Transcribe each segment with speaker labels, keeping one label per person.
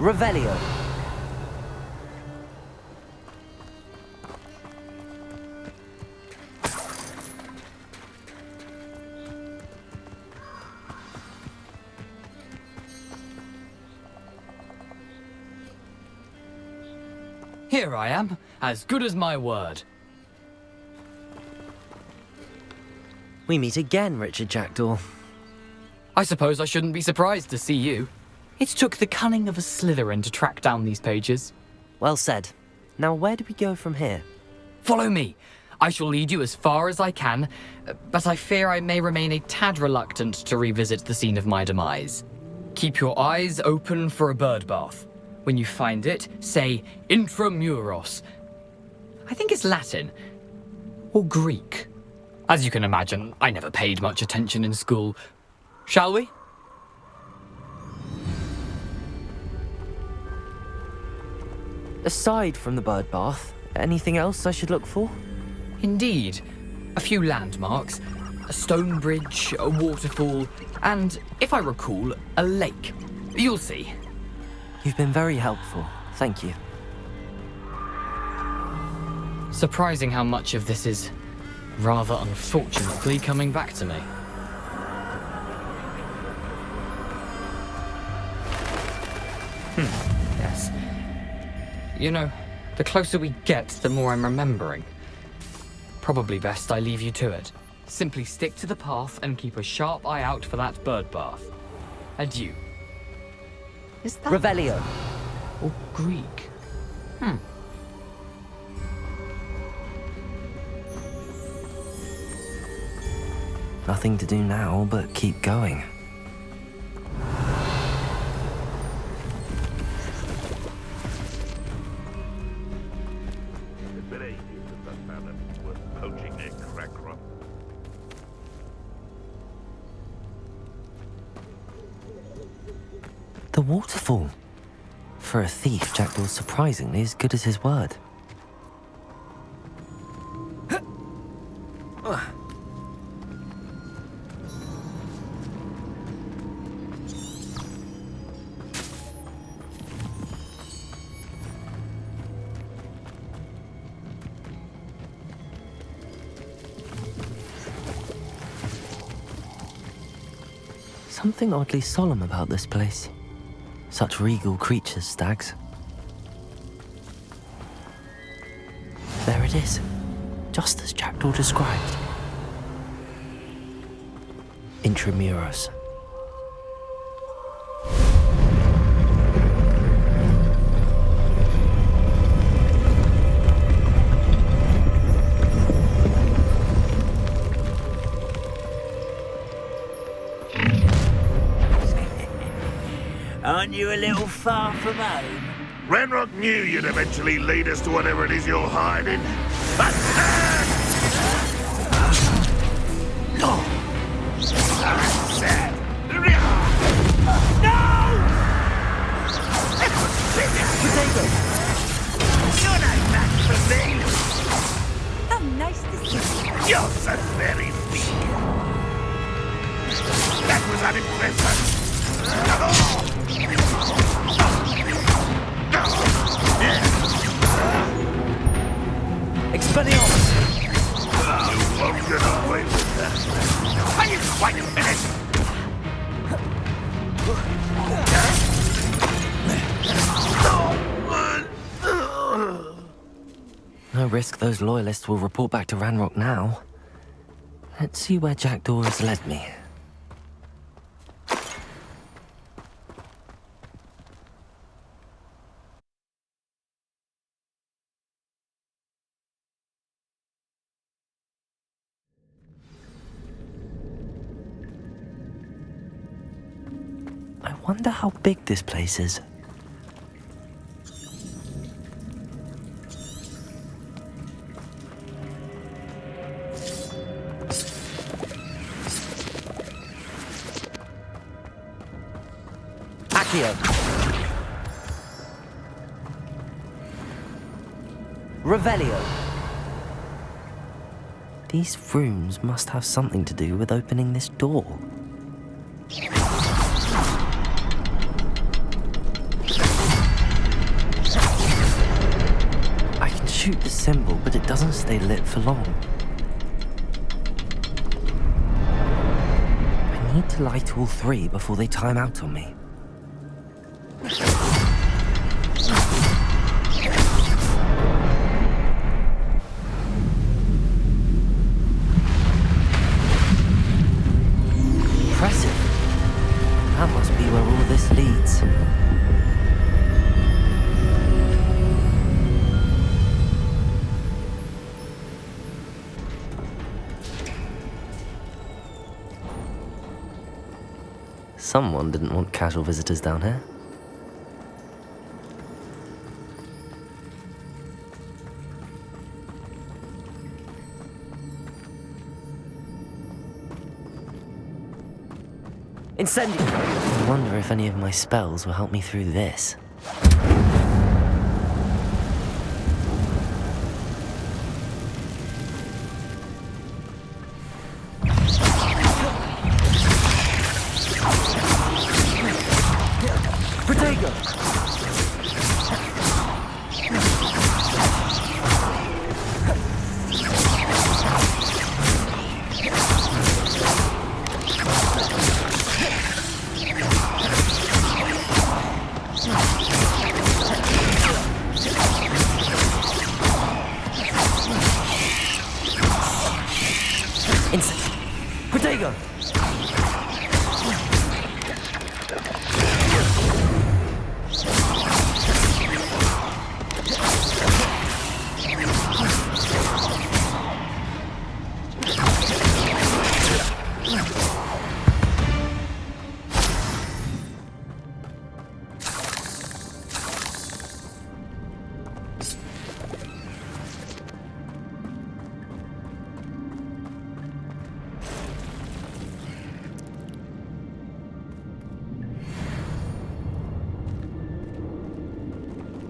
Speaker 1: Revelio.
Speaker 2: Here I am, as good as my word.
Speaker 1: We meet again, Richard Jackdaw.
Speaker 2: I suppose I shouldn't be surprised to see you. It took the cunning of a Slytherin to track down these pages.
Speaker 1: Well said. Now where do we go from here?
Speaker 2: Follow me. I shall lead you as far as I can, but I fear I may remain a tad reluctant to revisit the scene of my demise. Keep your eyes open for a bird bath. When you find it, say intramuros. I think it's Latin. Or Greek. As you can imagine, I never paid much attention in school. Shall we?
Speaker 1: Aside from the bird bath, anything else I should look for?
Speaker 2: Indeed. A few landmarks, a stone bridge, a waterfall, and, if I recall, a lake. You'll see.
Speaker 1: You've been very helpful. Thank you.
Speaker 2: Surprising how much of this is rather unfortunately coming back to me. Yes. You know, the closer we get, the more I'm remembering. Probably best I leave you to it. Simply stick to the path and keep a sharp eye out for that bird bath. Adieu. Is that...
Speaker 1: Revelio.
Speaker 2: Or Greek?
Speaker 1: Nothing to do now but keep going. The waterfall. For a thief, Jackdaw's surprisingly as good as his word. Something oddly solemn about this place. Such regal creatures, stags. There it is, just as Jackdaw described. Intramuros.
Speaker 3: Aren't you a little far from home?
Speaker 4: Ranrock knew you'd eventually lead us to whatever it is you're hiding. Attack! No!
Speaker 1: Potato!
Speaker 4: You're no match for me!
Speaker 5: How nice to see you.
Speaker 4: You're so very weak. That was unimpressive.
Speaker 1: Expelliarmus!
Speaker 4: You won't get away with that. Are you quite finished?
Speaker 1: No risk those loyalists will report back to Ranrock now. Let's see where Jackdaw has led me. I wonder how big this place is. Accio. Revelio. These rooms must have something to do with opening this door. shoot the symbol, but it doesn't stay lit for long. I need to light all three before they time out on me. Impressive. That must be where all this leads. Someone didn't want casual visitors down here. Incendio! I wonder if any of my spells will help me through this.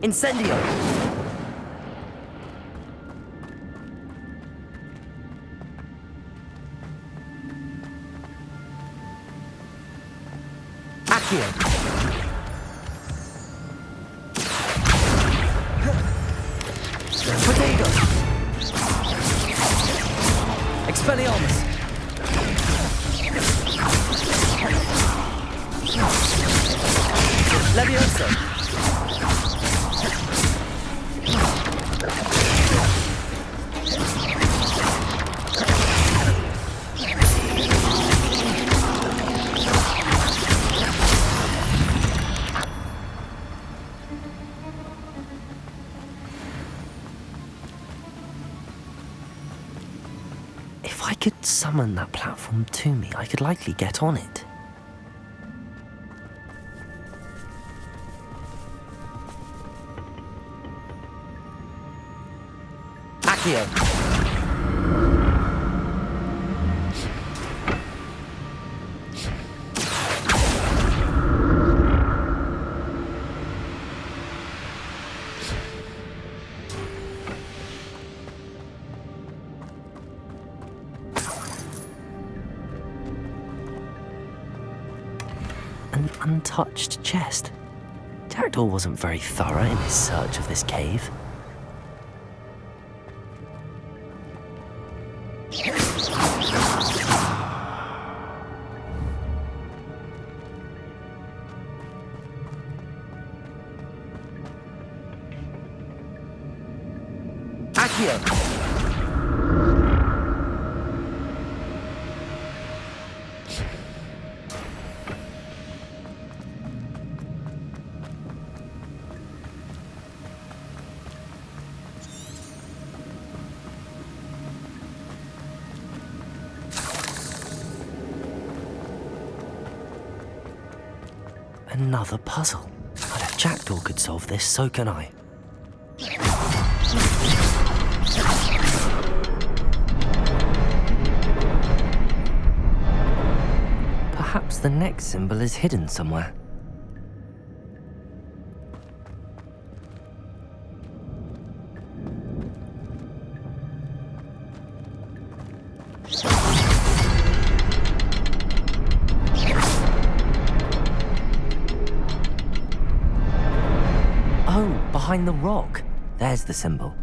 Speaker 1: Incendio! Accio! Potato! Expelliarmus! Levioso! If I could summon that platform to me, I could likely get on it. Accio! An untouched chest. Jackdaw wasn't very thorough in his search of this cave. Accio! Another puzzle. But if Jackdaw could solve this, so can I. Perhaps the next symbol is hidden somewhere. Oh, behind the rock. There's the symbol.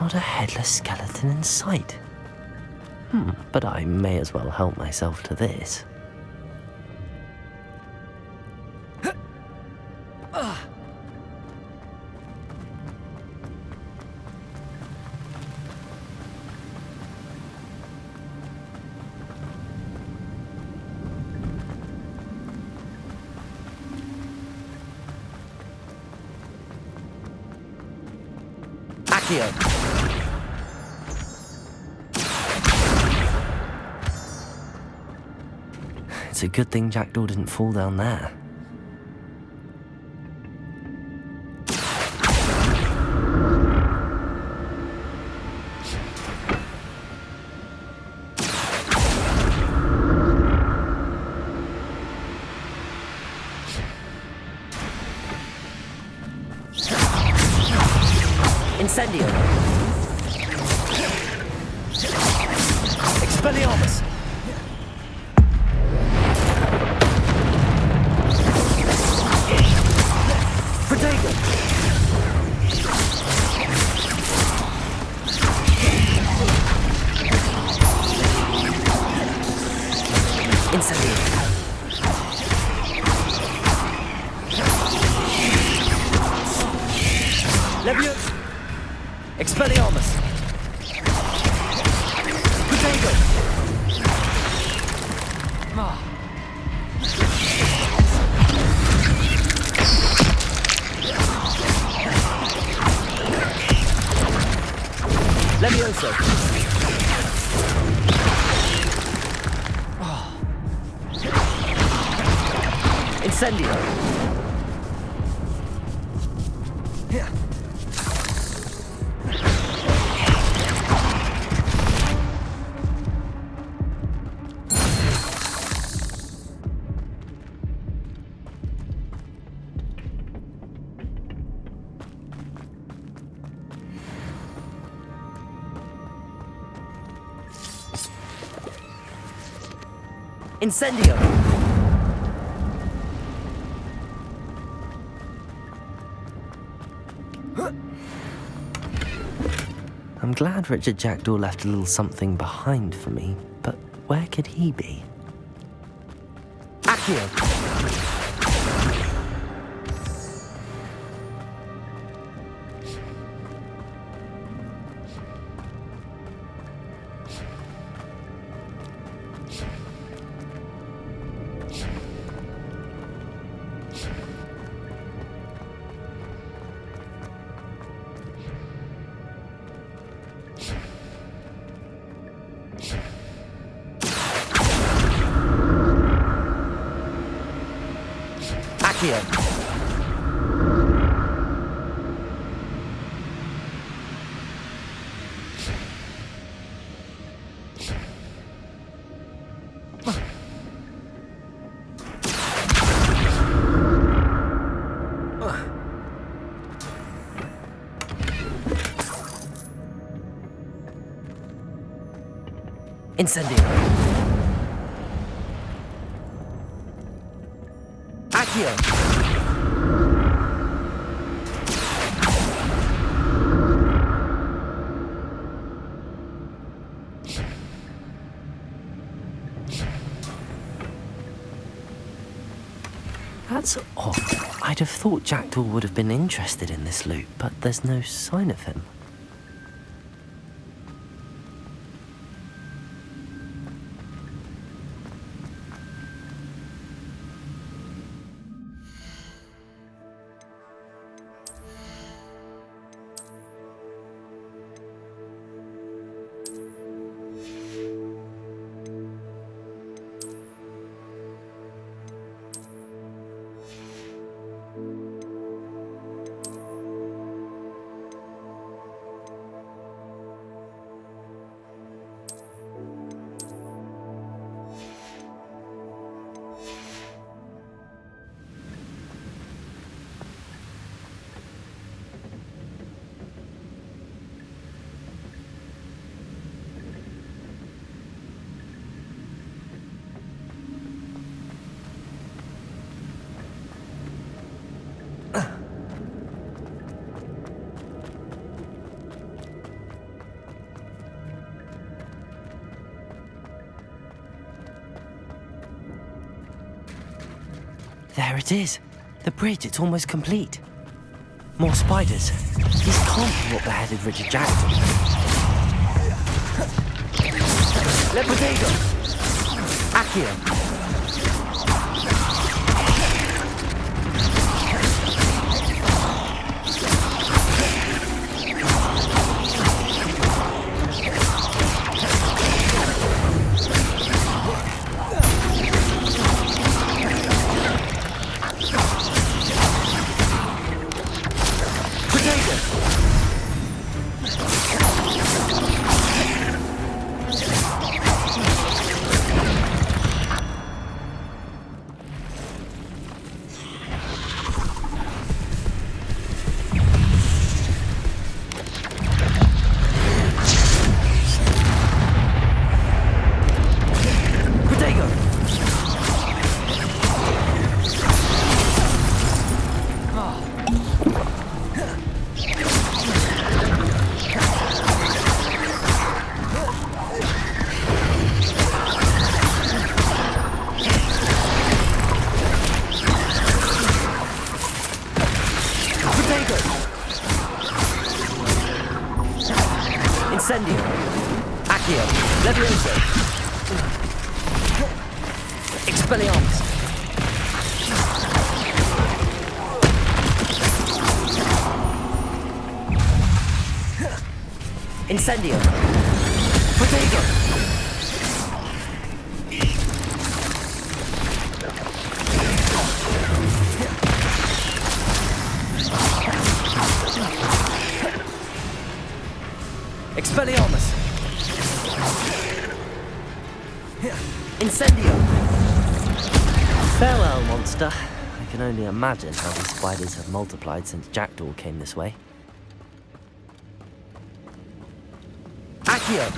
Speaker 1: Not a headless skeleton in sight. But I may as well help myself to this. Accio! It's a good thing Jackdaw didn't fall down there. Incendio! Expelliarmus! Protego! Incendio! Leviosa! Expelliarmus! Protego! Leviosa! Incendio! Incendio! I'm glad Richard Jackdaw left a little something behind for me, but where could he be? Accio! Accio! Incendio! Accio! That's odd. I'd have thought Jackdaw would have been interested in this loot, but there's no sign of him. There it is. The bridge, it's almost complete. More spiders. These can't be what beheaded Richard Jackson. Le Potato! Accio! Incendio! Accio! Levioso! Expelliarmus! Incendio! Potato! Expelliarmus! Incendio! Farewell, monster. I can only imagine how these spiders have multiplied since Jackdaw came this way. Accio!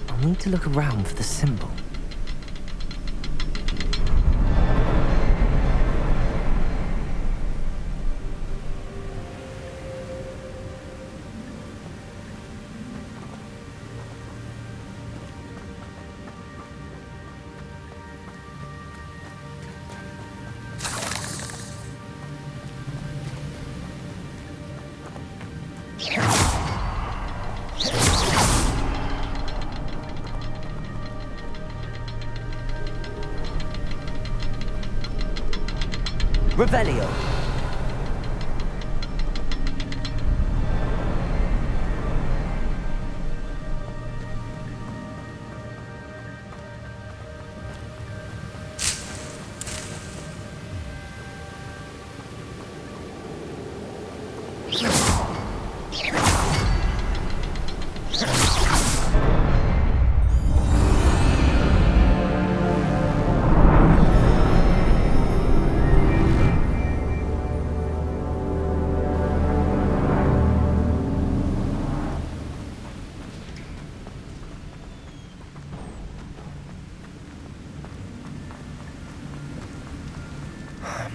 Speaker 1: I need to look around for the symbol. Revelio.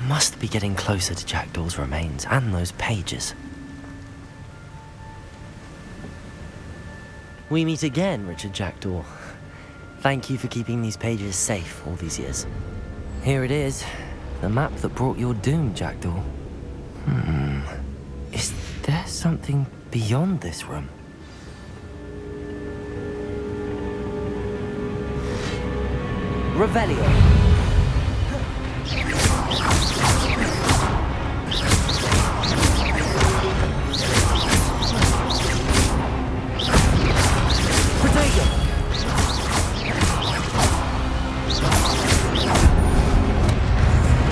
Speaker 1: Must be getting closer to Jackdaw's remains and those pages. We meet again, Richard Jackdaw. Thank you for keeping these pages safe all these years. Here it is, the map that brought your doom, Jackdaw. Is there something beyond this room? Revelio.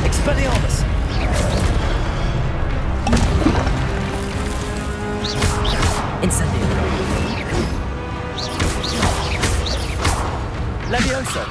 Speaker 1: Expelliarmus! Incendio! Levioso!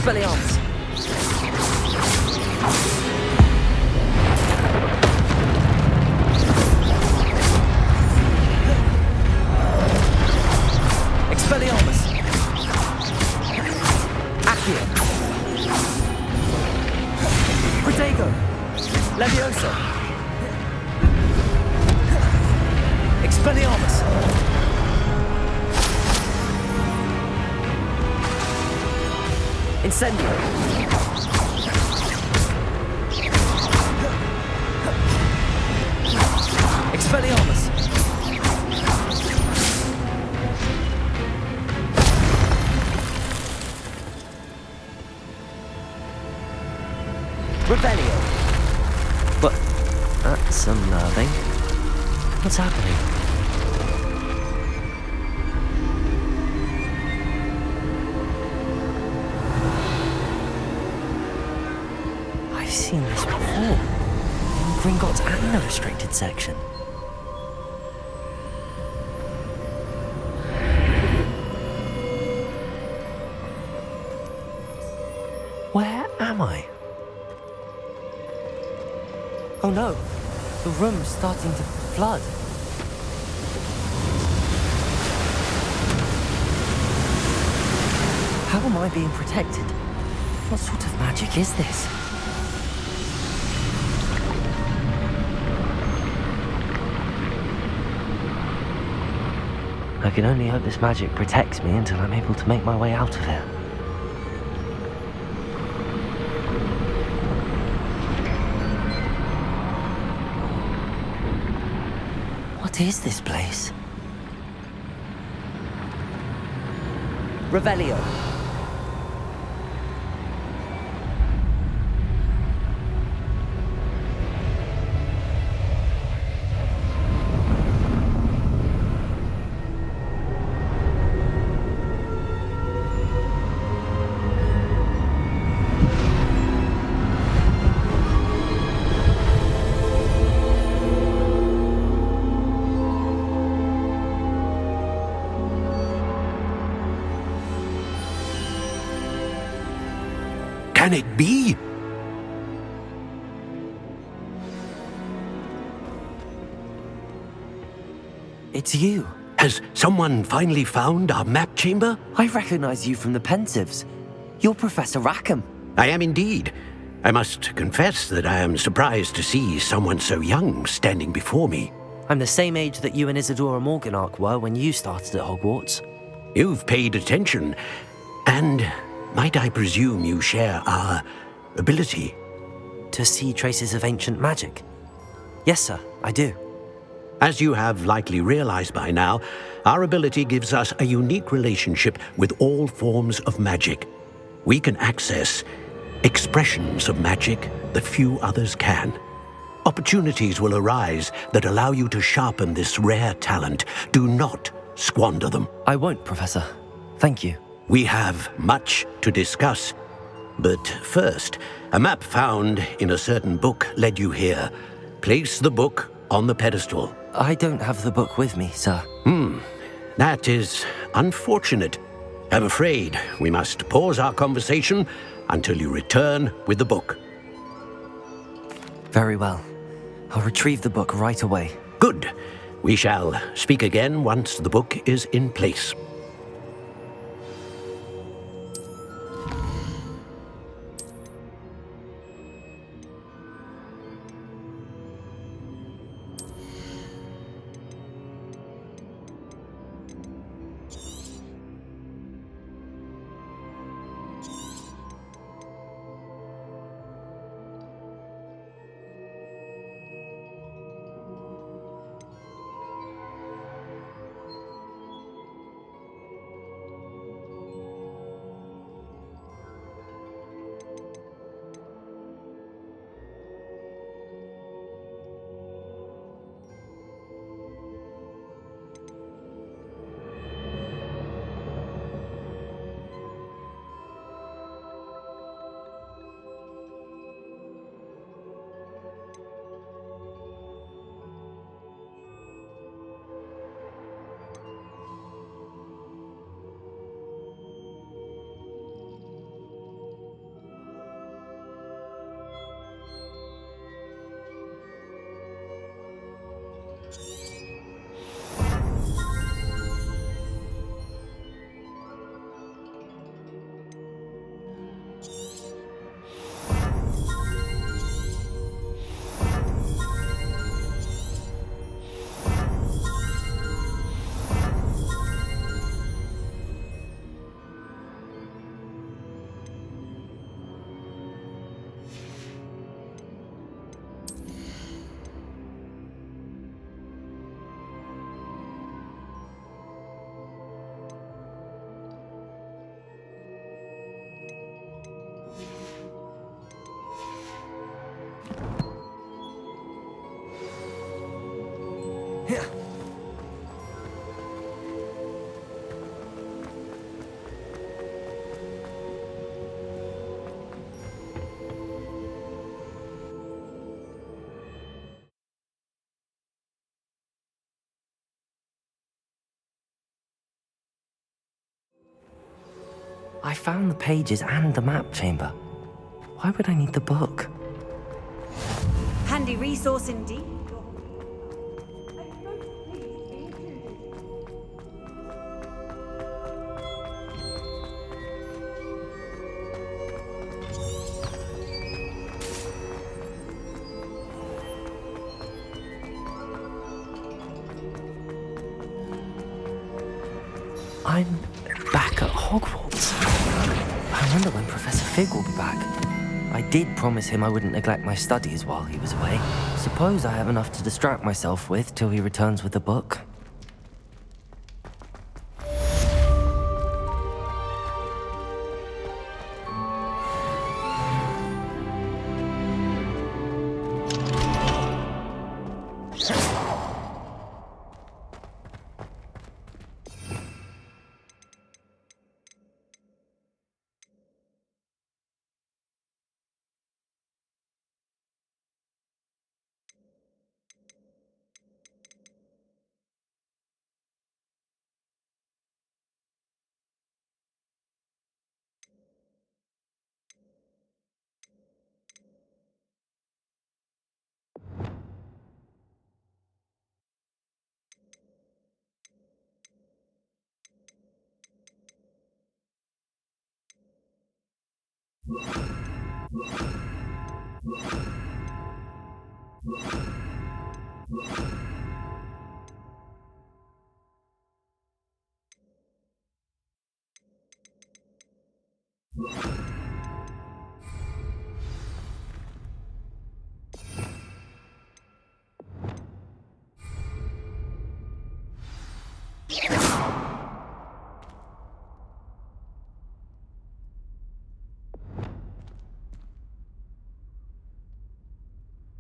Speaker 1: Expelliarmus! Expelliarmus! Accio! Protego! Levioso! Expelliarmus! Incendio! Expelliarmus! Revelio! But that's unnerving. What's happening? I've seen this before. In Gringotts and the restricted section. Where am I? Oh no, the room's starting to flood. How am I being protected? What sort of magic is this? I can only hope this magic protects me until I'm able to make my way out of here. What is this place? Revelio.
Speaker 6: Can it be?
Speaker 1: It's you.
Speaker 6: Has someone finally found our map chamber?
Speaker 1: I recognize you from the Pensives. You're Professor Rackham.
Speaker 6: I am indeed. I must confess that I am surprised to see someone so young standing before me.
Speaker 1: I'm the same age that you and Isadora Morganach were when you started at Hogwarts.
Speaker 6: You've paid attention, and might I presume you share our ability?
Speaker 1: To see traces of ancient magic? Yes, sir, I do.
Speaker 6: As you have likely realized by now, our ability gives us a unique relationship with all forms of magic. We can access expressions of magic that few others can. Opportunities will arise that allow you to sharpen this rare talent. Do not squander them.
Speaker 1: I won't, Professor. Thank you.
Speaker 6: We have much to discuss. But first, a map found in a certain book led you here. Place the book on the pedestal.
Speaker 1: I don't have the book with me, sir.
Speaker 6: That is unfortunate. I'm afraid we must pause our conversation until you return with the book.
Speaker 1: Very well. I'll retrieve the book right away.
Speaker 6: Good. We shall speak again once the book is in place.
Speaker 1: I found the pages and the map chamber. Why would I need the book?
Speaker 5: Handy resource indeed.
Speaker 1: I'm back at Hogwarts. I wonder when Professor Fig will be back. I did promise him I wouldn't neglect my studies while he was away. Suppose I have enough to distract myself with till he returns with the book.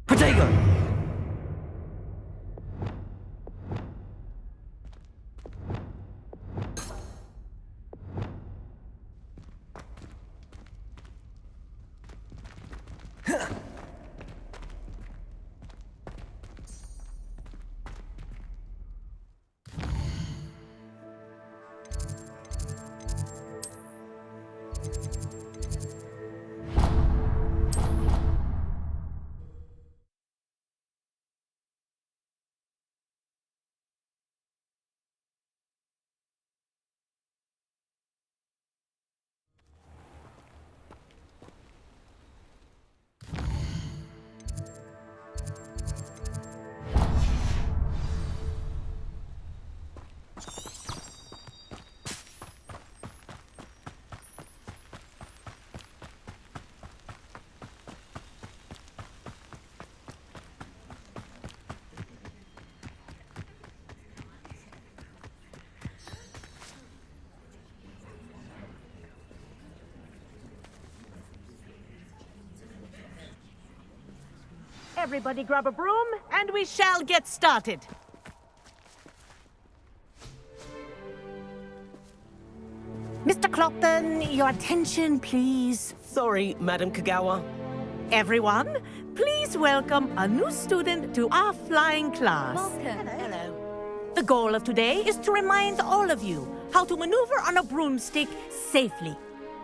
Speaker 1: Potato!
Speaker 7: Everybody grab a broom, and we shall get started. Mr. Clopton, your attention, please.
Speaker 8: Sorry, Madam Kagawa.
Speaker 7: Everyone, please welcome a new student to our flying class.
Speaker 5: Welcome.
Speaker 7: Hello. The goal of today is to remind all of you how to maneuver on a broomstick safely,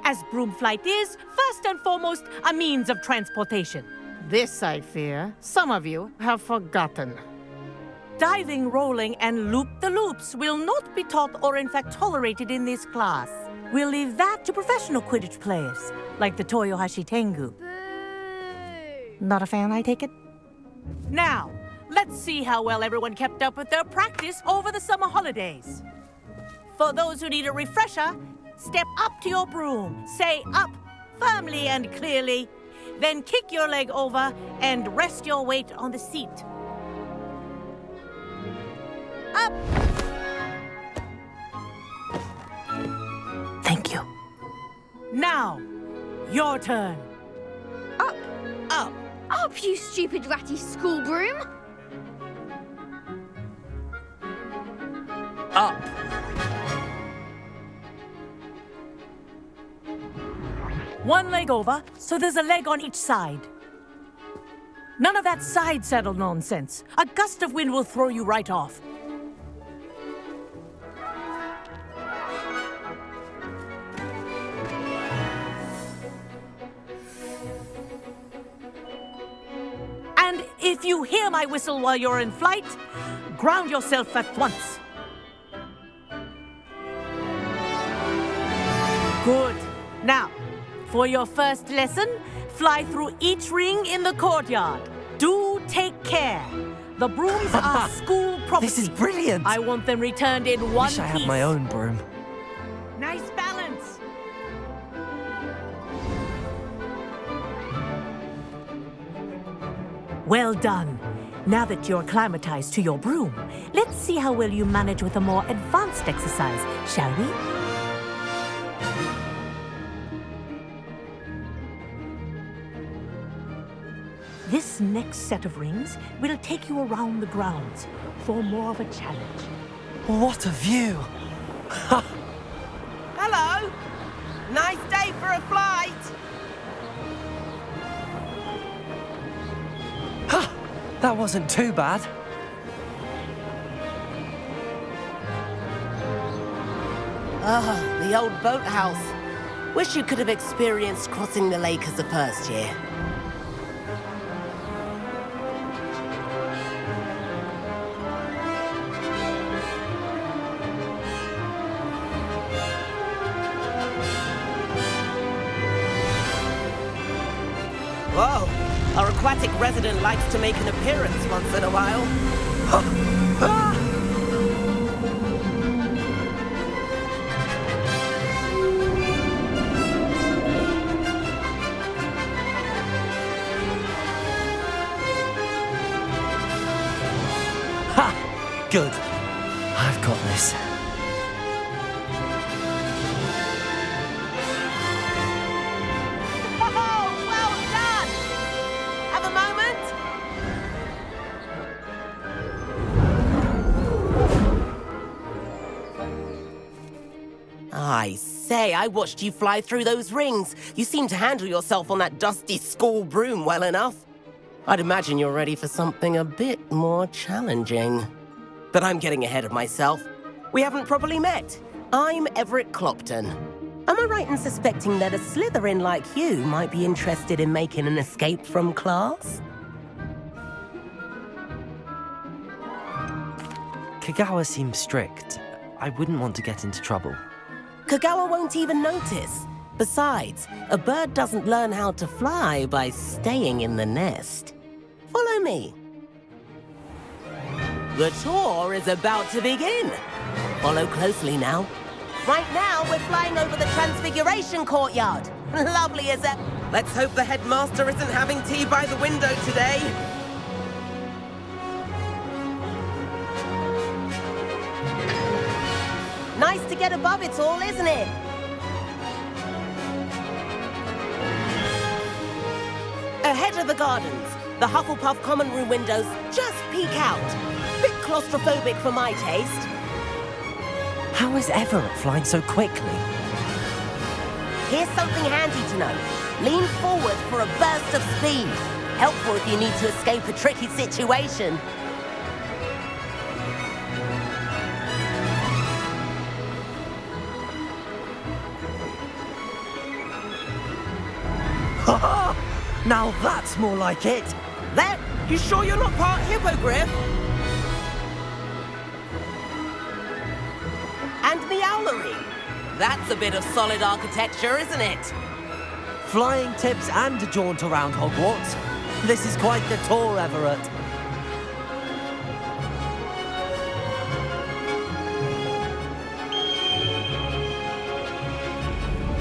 Speaker 7: as broom flight is, first and foremost, a means of transportation. This, I fear, some of you have forgotten. Diving, rolling, and loop-the-loops will not be taught or in fact tolerated in this class. We'll leave that to professional Quidditch players, like the Toyohashi Tengu. Not a fan, I take it? Now, let's see how well everyone kept up with their practice over the summer holidays. For those who need a refresher, step up to your broom, say up firmly and clearly, then kick your leg over and rest your weight on the seat. Up! Thank you. Now, your turn.
Speaker 5: Up.
Speaker 7: Up.
Speaker 5: Up, you stupid ratty school broom.
Speaker 1: Up!
Speaker 7: One leg over, so there's a leg on each side. None of that side saddle nonsense. A gust of wind will throw you right off. If you hear my whistle while you're in flight, ground yourself at once. Good. Now, for your first lesson, fly through each ring in the courtyard. Do take care. The brooms are school property.
Speaker 1: This is brilliant.
Speaker 7: I want them returned in one
Speaker 1: Wish I
Speaker 7: piece.
Speaker 1: had my own broom.
Speaker 7: Nice balance. Well done. Now that you're acclimatized to your broom, let's see how well you manage with a more advanced exercise, shall we? This next set of rings will take you around the grounds for more of a challenge.
Speaker 1: What a view!
Speaker 8: Hello. Nice day for a flight.
Speaker 1: That wasn't too bad.
Speaker 8: Ah, the old boathouse. Wish you could have experienced crossing the lake as a first year. Whoa, our aquatic resident likes to make an appearance once in a while.
Speaker 1: Ha! Good. I've got this.
Speaker 8: Oh, well done! Have a moment? I say, I watched you fly through those rings. You seem to handle yourself on that dusty school broom well enough. I'd imagine you're ready for something a bit more challenging. But I'm getting ahead of myself. We haven't properly met. I'm Everett Clopton. Am I right in suspecting that a Slytherin like you might be interested in making an escape from class?
Speaker 1: Kagawa seems strict. I wouldn't want to get into trouble.
Speaker 8: Kagawa won't even notice. Besides, a bird doesn't learn how to fly by staying in the nest. Follow me. The tour is about to begin. Follow closely now. Right now, we're flying over the Transfiguration Courtyard. Lovely as ever. Let's hope the headmaster isn't having tea by the window today. Nice to get above it all, isn't it? Ahead of the gardens, the Hufflepuff common room windows just peek out. Bit claustrophobic for my taste.
Speaker 1: How is Everett flying so quickly?
Speaker 8: Here's something handy to know. Lean forward for a burst of speed. Helpful if you need to escape a tricky situation.
Speaker 1: Now that's more like it.
Speaker 8: That? You sure you're not part hippogriff? And the owlery. That's a bit of solid architecture, isn't it?
Speaker 1: Flying tips and a jaunt around Hogwarts. This is quite the tour, Everett.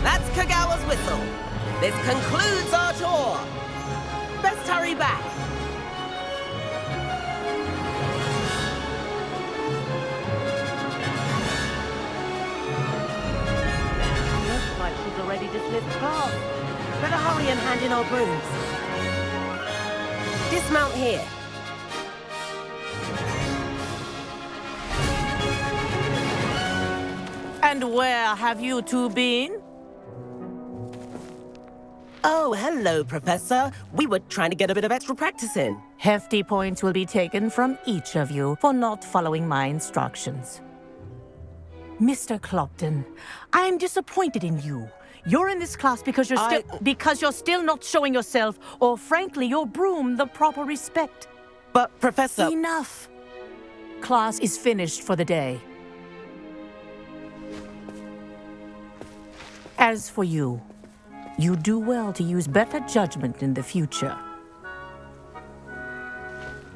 Speaker 8: That's Kagawa's whistle. This concludes our tour. Best hurry back. Looks like she's already dismissed class. Better hurry and hand in our brooms. Dismount here.
Speaker 7: And where have you two been?
Speaker 8: Oh, hello, Professor. We were trying to get a bit of extra practice in.
Speaker 7: Hefty points will be taken from each of you for not following my instructions. Mr. Clopton, I am disappointed in you. You're in this class because you're still not showing yourself, or frankly, your broom, the proper respect.
Speaker 8: But, Professor...
Speaker 7: Enough! Class is finished for the day. As for you, you do well to use better judgment in the future.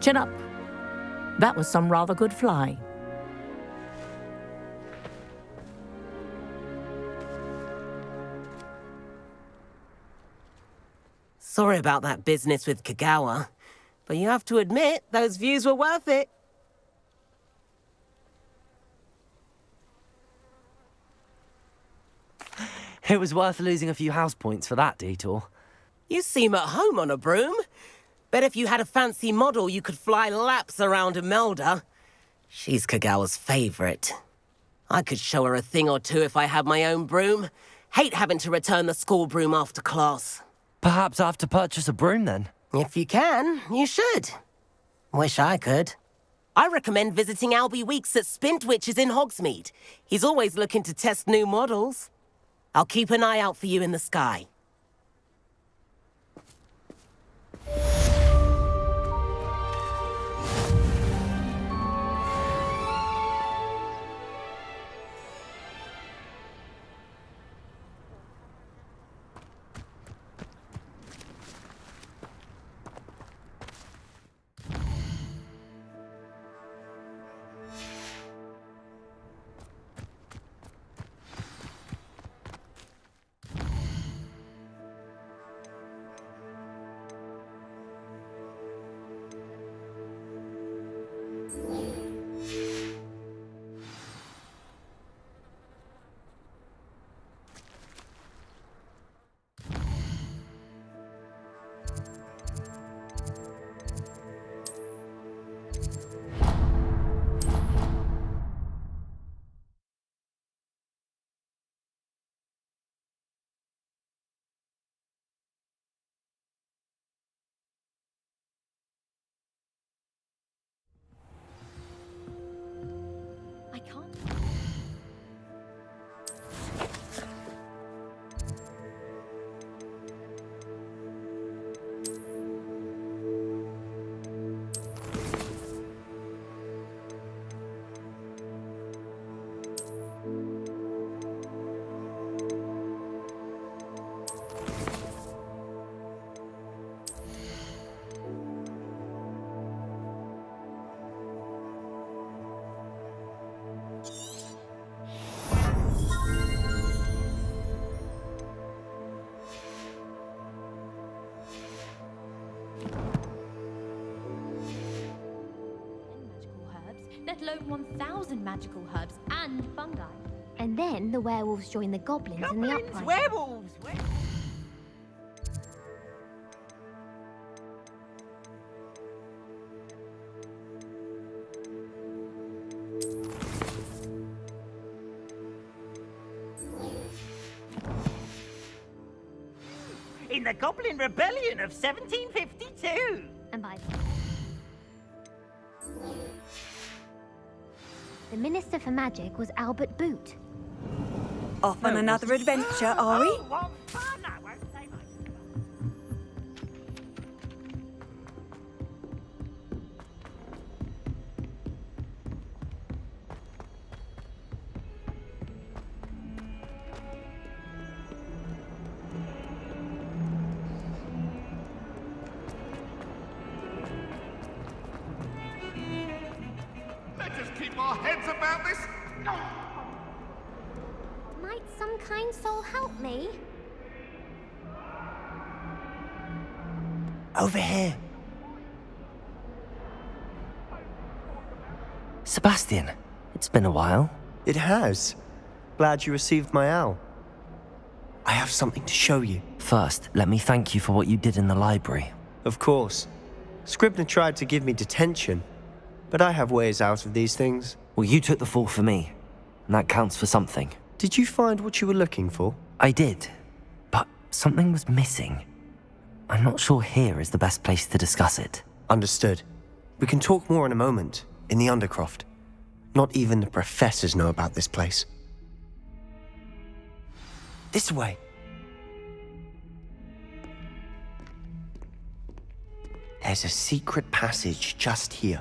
Speaker 7: Chin up. That was some rather good flying.
Speaker 8: Sorry about that business with Kagawa, but you have to admit, those views were worth it.
Speaker 1: It was worth losing a few house points for that detour.
Speaker 8: You seem at home on a broom. Bet if you had a fancy model, you could fly laps around Imelda. She's Kagawa's favorite. I could show her a thing or two if I had my own broom. Hate having to return the school broom after class.
Speaker 1: Perhaps I have to purchase a broom then.
Speaker 8: If you can, you should. Wish I could. I recommend visiting Albie Weeks at Spintwitches in Hogsmeade. He's always looking to test new models. I'll keep an eye out for you in the sky.
Speaker 5: I can't. Let alone 1,000 magical herbs and fungi.
Speaker 9: And then the werewolves join the goblins in the uprising.
Speaker 3: Werewolves! In the Goblin Rebellion of 1752!
Speaker 9: And by the Minister for Magic was Albert Boot.
Speaker 10: Off on another adventure, are we?
Speaker 3: Oh, what fun! I won't say much.
Speaker 4: Let us keep our heads about this.
Speaker 9: Might some kind soul help me?
Speaker 10: Over here.
Speaker 1: Sebastian, it's been a while.
Speaker 11: It has. Glad you received my owl. I have something to show you.
Speaker 1: First, let me thank you for what you did in the library.
Speaker 11: Of course. Scribner tried to give me detention, but I have ways out of these things.
Speaker 1: Well, you took the fall for me, and that counts for something.
Speaker 11: Did you find what you were looking for?
Speaker 1: I did, but something was missing. I'm not sure here is the best place to discuss it.
Speaker 11: Understood. We can talk more in a moment, in the Undercroft. Not even the professors know about this place. This way. There's a secret passage just here.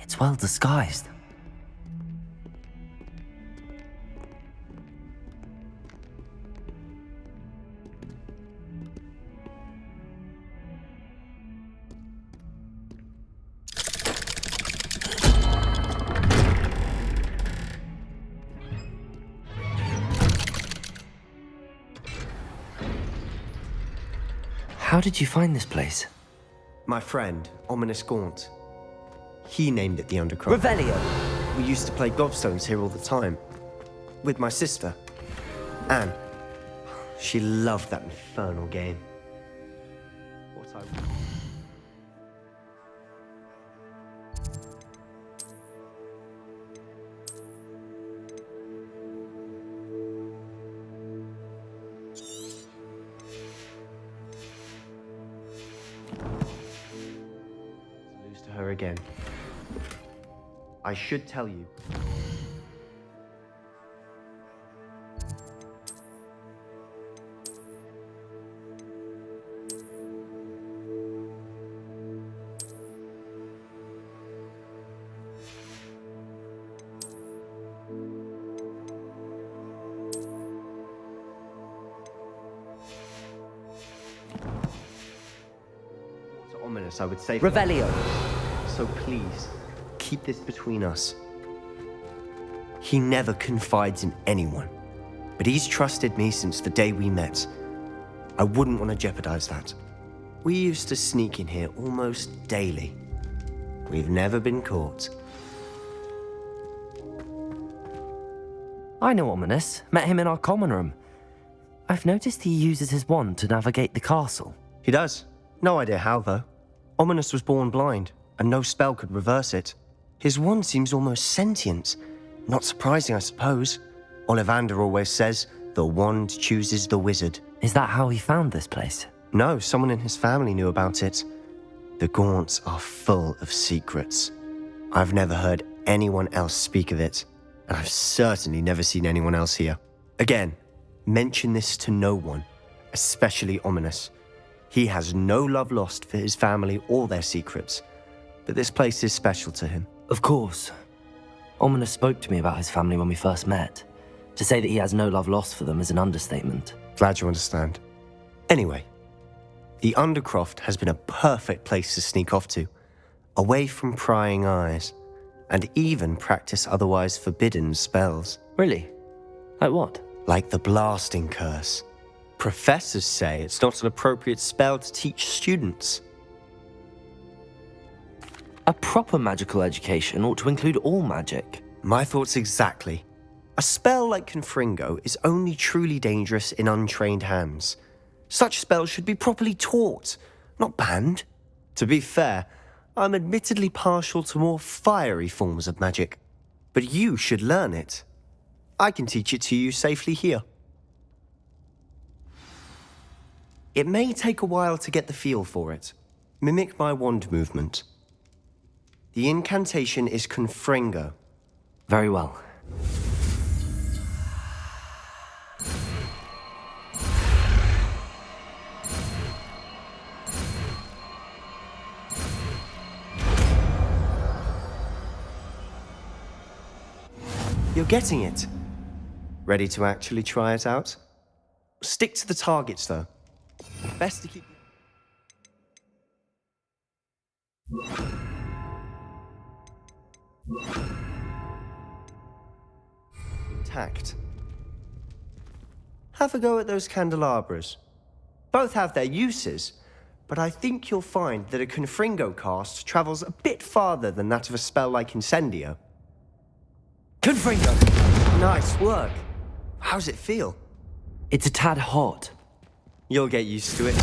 Speaker 1: It's well disguised. How did you find this place?
Speaker 11: My friend, Ominous Gaunt. He named it the Undercroft.
Speaker 1: Revelio!
Speaker 11: We used to play gobstones here all the time. With my sister, Anne. She loved that infernal game. What I... lose to her again. I should tell you. Ominous, I would say.
Speaker 1: Revelio!
Speaker 11: So please, keep this between us. He never confides in anyone, but he's trusted me since the day we met. I wouldn't want to jeopardize that. We used to sneak in here almost daily. We've never been caught.
Speaker 1: I know Ominous. Met him in our common room. I've noticed he uses his wand to navigate the castle.
Speaker 11: He does. No idea how, though. Ominous was born blind, and no spell could reverse it. His wand seems almost sentient. Not surprising, I suppose. Ollivander always says, the wand chooses the wizard.
Speaker 1: Is that how he found this place?
Speaker 11: No, someone in his family knew about it. The Gaunts are full of secrets. I've never heard anyone else speak of it, and I've certainly never seen anyone else here. Again, mention this to no one, especially Ominous. He has no love lost for his family or their secrets, but this place is special to him.
Speaker 1: Of course. Ominous spoke to me about his family when we first met. To say that he has no love lost for them is an understatement.
Speaker 11: Glad you understand. Anyway, the Undercroft has been a perfect place to sneak off to, away from prying eyes, and even practice otherwise forbidden spells.
Speaker 1: Really? Like what?
Speaker 11: Like the blasting curse. Professors say it's not an appropriate spell to teach students.
Speaker 1: A proper magical education ought to include all magic.
Speaker 11: My thoughts exactly. A spell like Confringo is only truly dangerous in untrained hands. Such spells should be properly taught, not banned. To be fair, I'm admittedly partial to more fiery forms of magic. But you should learn it. I can teach it to you safely here. It may take a while to get the feel for it. Mimic my wand movement. The incantation is Confringo.
Speaker 1: Very well.
Speaker 11: You're getting it. Ready to actually try it out? Stick to the targets, though. Best to keep... intact. Have a go at those candelabras. Both have their uses, but I think you'll find that a Confringo cast travels a bit farther than that of a spell like Incendio.
Speaker 1: Confringo!
Speaker 11: Nice work. How's it feel?
Speaker 1: It's a tad hot.
Speaker 11: You'll get used to it.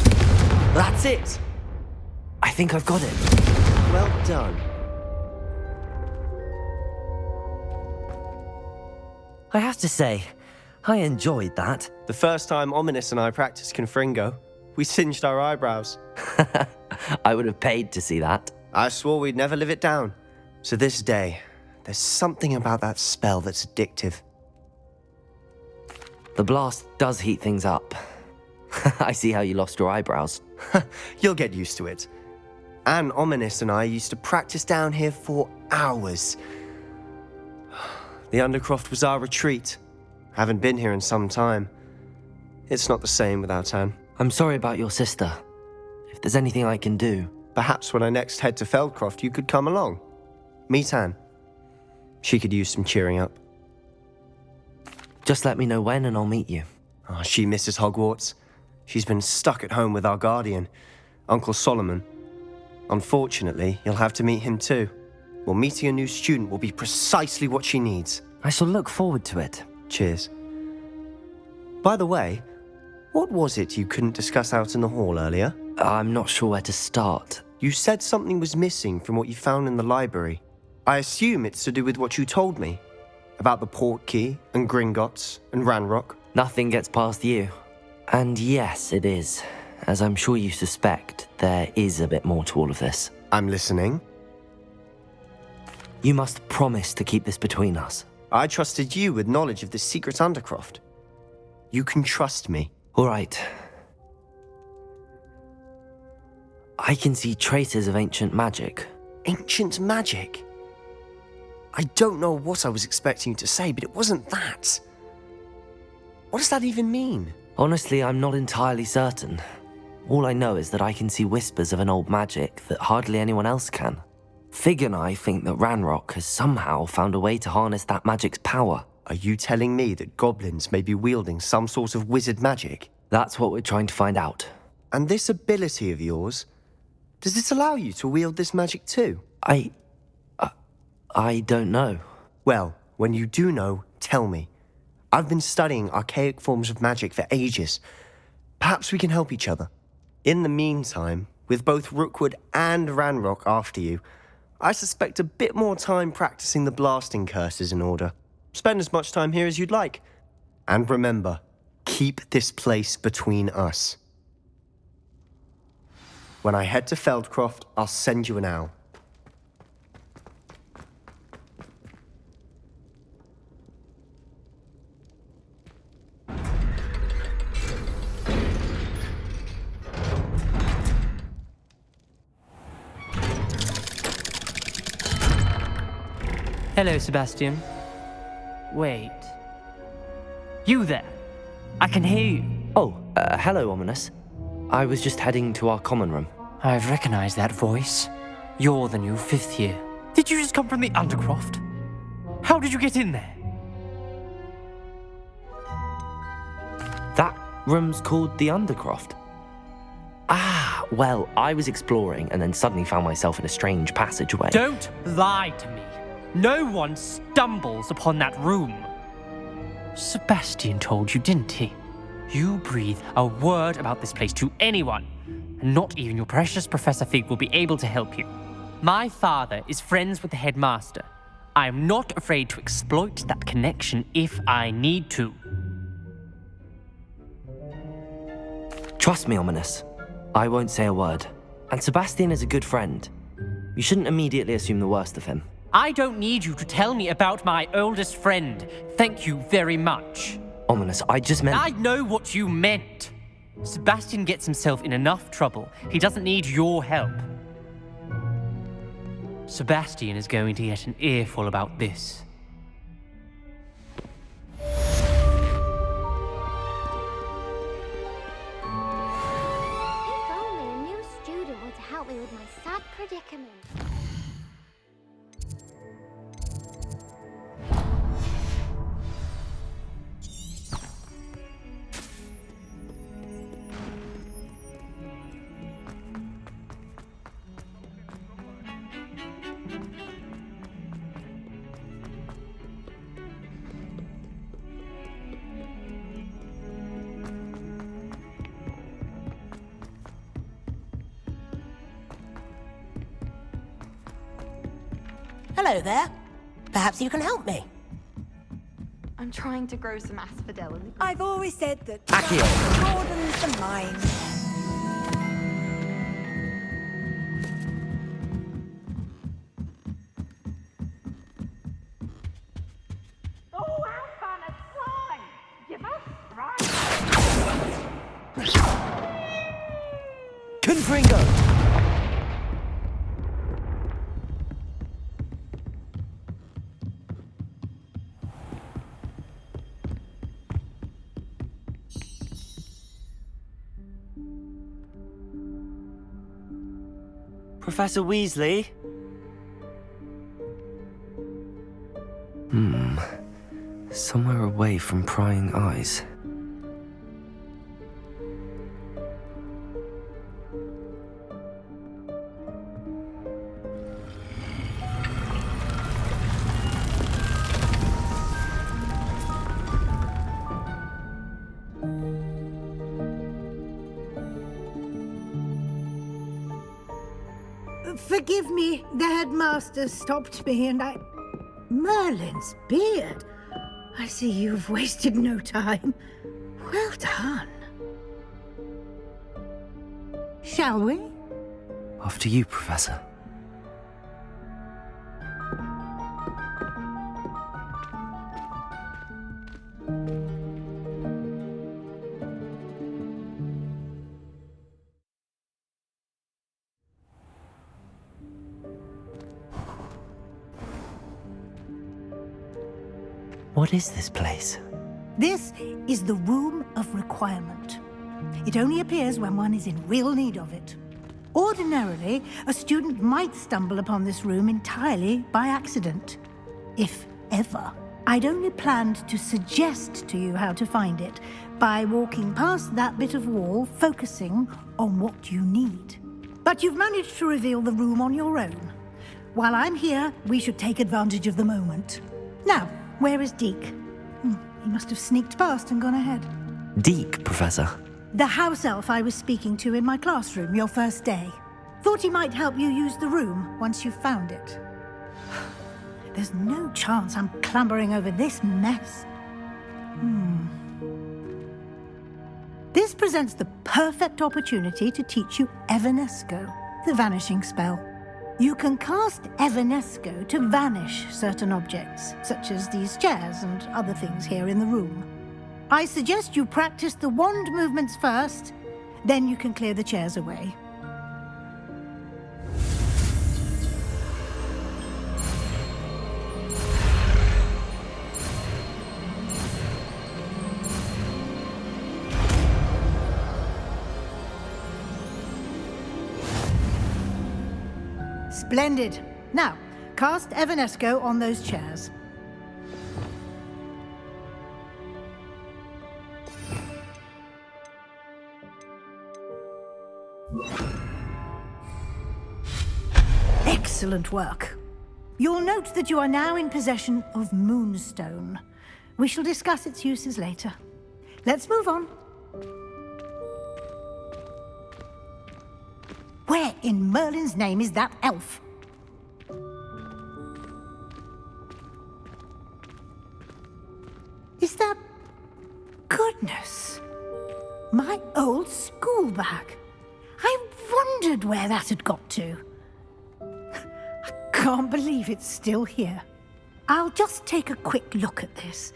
Speaker 11: That's it!
Speaker 1: I think I've got it.
Speaker 11: Well done.
Speaker 1: I have to say, I enjoyed that.
Speaker 11: The first time Ominous and I practiced Confringo, we singed our eyebrows.
Speaker 1: I would have paid to see that.
Speaker 11: I swore we'd never live it down. To this day, there's something about that spell that's addictive.
Speaker 1: The blast does heat things up. I see how you lost your eyebrows.
Speaker 11: You'll get used to it. Anne, Ominous, and I used to practice down here for hours. The Undercroft was our retreat. Haven't been here in some time. It's not the same without Anne.
Speaker 1: I'm sorry about your sister. If there's anything I can do...
Speaker 11: Perhaps when I next head to Feldcroft, you could come along. Meet Anne. She could use some cheering up.
Speaker 1: Just let me know when and I'll meet you.
Speaker 11: Oh, she misses Hogwarts. She's been stuck at home with our guardian, Uncle Solomon. Unfortunately, you'll have to meet him too. Well, meeting a new student will be precisely what she needs.
Speaker 1: I shall look forward to it.
Speaker 11: Cheers. By the way, what was it you couldn't discuss out in the hall earlier?
Speaker 1: I'm not sure where to start.
Speaker 11: You said something was missing from what you found in the library. I assume it's to do with what you told me. About the Portkey, and Gringotts, and Ranrock.
Speaker 1: Nothing gets past you. And yes, it is. As I'm sure you suspect, there is a bit more to all of this.
Speaker 11: I'm listening.
Speaker 1: You must promise to keep this between us.
Speaker 11: I trusted you with knowledge of the secret Undercroft. You can trust me.
Speaker 1: All right. I can see traces of ancient magic.
Speaker 11: Ancient magic? I don't know what I was expecting you to say, but it wasn't that. What does that even mean?
Speaker 1: Honestly, I'm not entirely certain. All I know is that I can see whispers of an old magic that hardly anyone else can. Fig and I think that Ranrock has somehow found a way to harness that magic's power.
Speaker 11: Are you telling me that goblins may be wielding some sort of wizard magic?
Speaker 1: That's what we're trying to find out.
Speaker 11: And this ability of yours, does it allow you to wield this magic too?
Speaker 1: I don't know.
Speaker 11: Well, when you do know, tell me. I've been studying archaic forms of magic for ages. Perhaps we can help each other. In the meantime, with both Rookwood and Ranrock after you, I suspect a bit more time practicing the blasting curse is in order. Spend as much time here as you'd like. And remember, keep this place between us. When I head to Feldcroft, I'll send you an owl.
Speaker 12: Hello, Sebastian. Wait. You there? I can hear you.
Speaker 1: Oh, hello, Ominous. I was just heading to our common room.
Speaker 12: I've recognized that voice. You're the new 5th year. Did you just come from the Undercroft? How did you get in there?
Speaker 1: That room's called the Undercroft. Ah, well, I was exploring and then suddenly found myself in a strange passageway.
Speaker 12: Don't lie to me. No one stumbles upon that room. Sebastian told you, didn't he? You breathe a word about this place to anyone, and not even your precious Professor Fig will be able to help you. My father is friends with the headmaster. I am not afraid to exploit that connection if I need to.
Speaker 1: Trust me, Ominous. I won't say a word. And Sebastian is a good friend. You shouldn't immediately assume the worst of him.
Speaker 12: I don't need you to tell me about my oldest friend. Thank you very much.
Speaker 1: Ominous, I just meant...
Speaker 12: I know what you meant. Sebastian gets himself in enough trouble. He doesn't need your help. Sebastian is going to get an earful about this.
Speaker 9: If only a new student were to help me with my sad predicament.
Speaker 8: Hello there. Perhaps you can help me.
Speaker 13: I'm trying to grow some asphodel in the...
Speaker 10: I've always said that
Speaker 1: Accio.
Speaker 10: broadens the mind.
Speaker 3: Oh, how fun a slime! Give us right.
Speaker 1: Confringo!
Speaker 11: Professor Weasley?
Speaker 1: Somewhere away from prying eyes.
Speaker 14: Forgive me, the headmaster stopped me and I... Merlin's beard. I see you've wasted no time. Well done. Shall we?
Speaker 1: After you, Professor. What is this place?
Speaker 14: This is the Room of Requirement. It only appears when one is in real need of it. Ordinarily, a student might stumble upon this room entirely by accident, if ever. I'd only planned to suggest to you how to find it by walking past that bit of wall, focusing on what you need. But you've managed to reveal the room on your own. While I'm here, we should take advantage of the moment. Now, where is Deke? He must have sneaked past and gone ahead.
Speaker 1: Deke, Professor.
Speaker 14: The house elf I was speaking to in my classroom your first day. Thought he might help you use the room once you've found it. There's no chance I'm clambering over this mess. This presents the perfect opportunity to teach you Evanesco, the vanishing spell. You can cast Evanesco to vanish certain objects, such as these chairs and other things here in the room. I suggest you practice the wand movements first, then you can clear the chairs away. Splendid. Now, cast Evanesco on those chairs. Excellent work. You'll note that you are now in possession of Moonstone. We shall discuss its uses later. Let's move on. Where in Merlin's name is that elf? Is that... Goodness! My old school bag. I wondered where that had got to. I can't believe it's still here. I'll just take a quick look at this.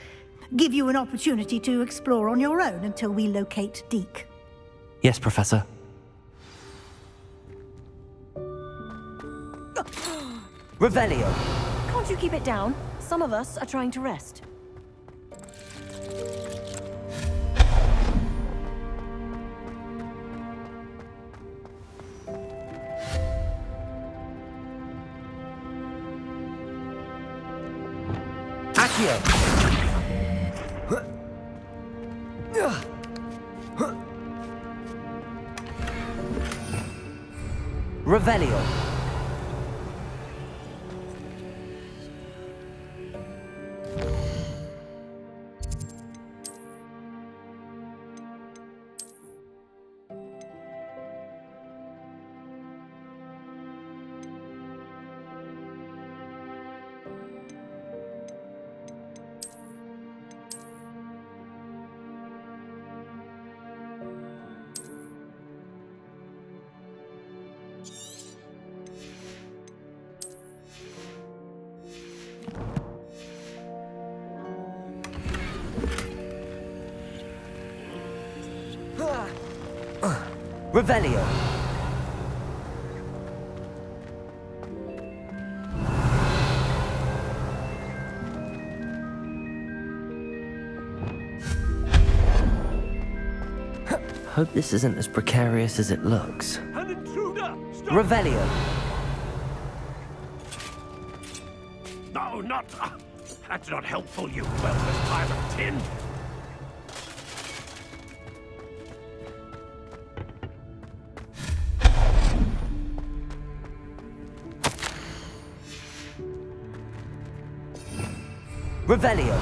Speaker 14: Give you an opportunity to explore on your own until we locate Deke.
Speaker 1: Yes, Professor. Revelio.
Speaker 15: Can't you keep it down? Some of us are trying to rest.
Speaker 1: Accio. Revelio. Revelio. Hope this isn't as precarious as it looks.
Speaker 4: An intruder! Stop!
Speaker 1: Revelio.
Speaker 4: No, not... that's not helpful, you worthless pile of tin.
Speaker 1: Revelio.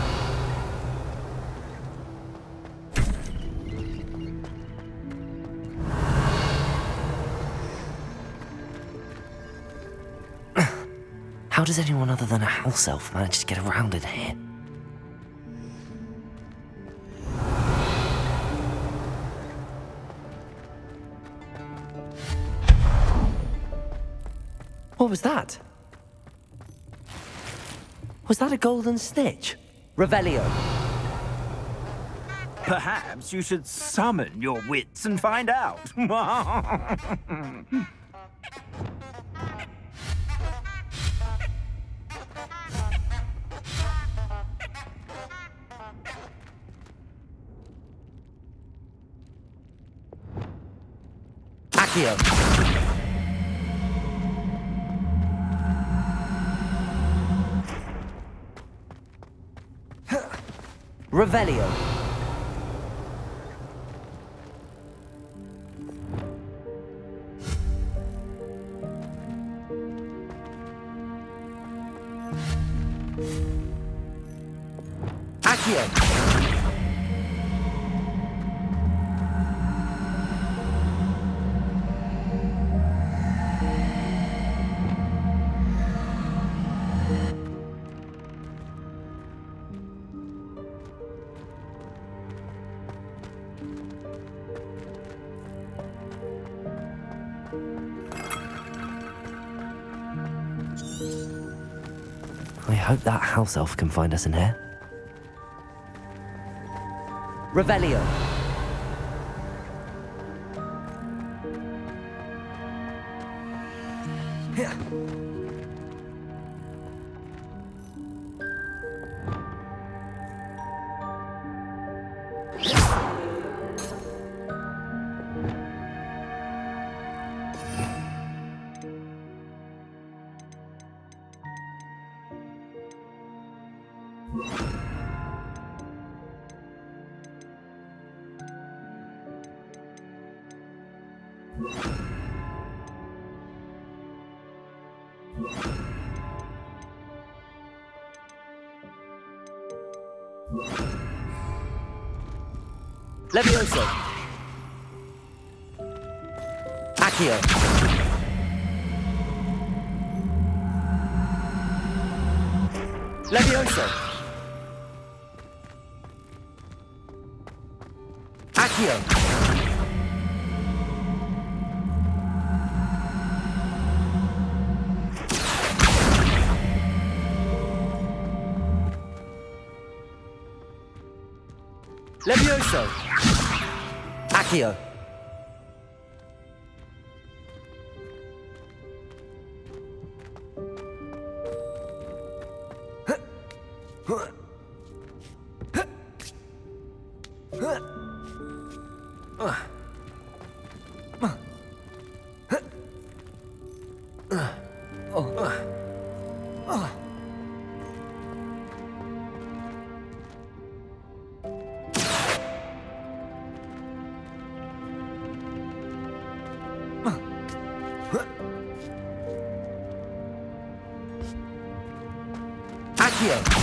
Speaker 1: How does anyone other than a house elf manage to get around in here? What was that? Was that a golden snitch? Revelio.
Speaker 16: Perhaps you should summon your wits and find out.
Speaker 1: Accio. Revelio. Accio. I hope that house elf can find us in here. Revelio. Levioso. Accio. Levioso. Accio. Levioso. Accio. Accio.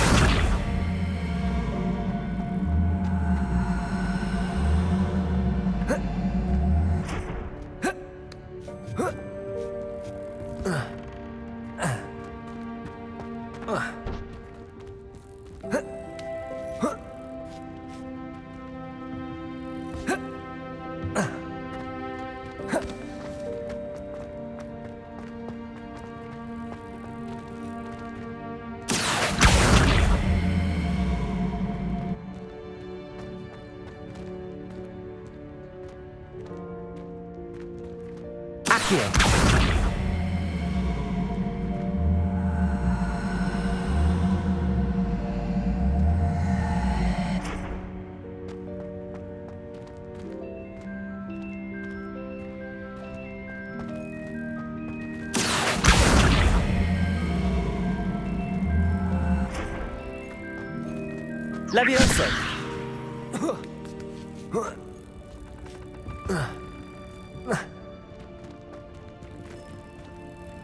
Speaker 1: Levioso!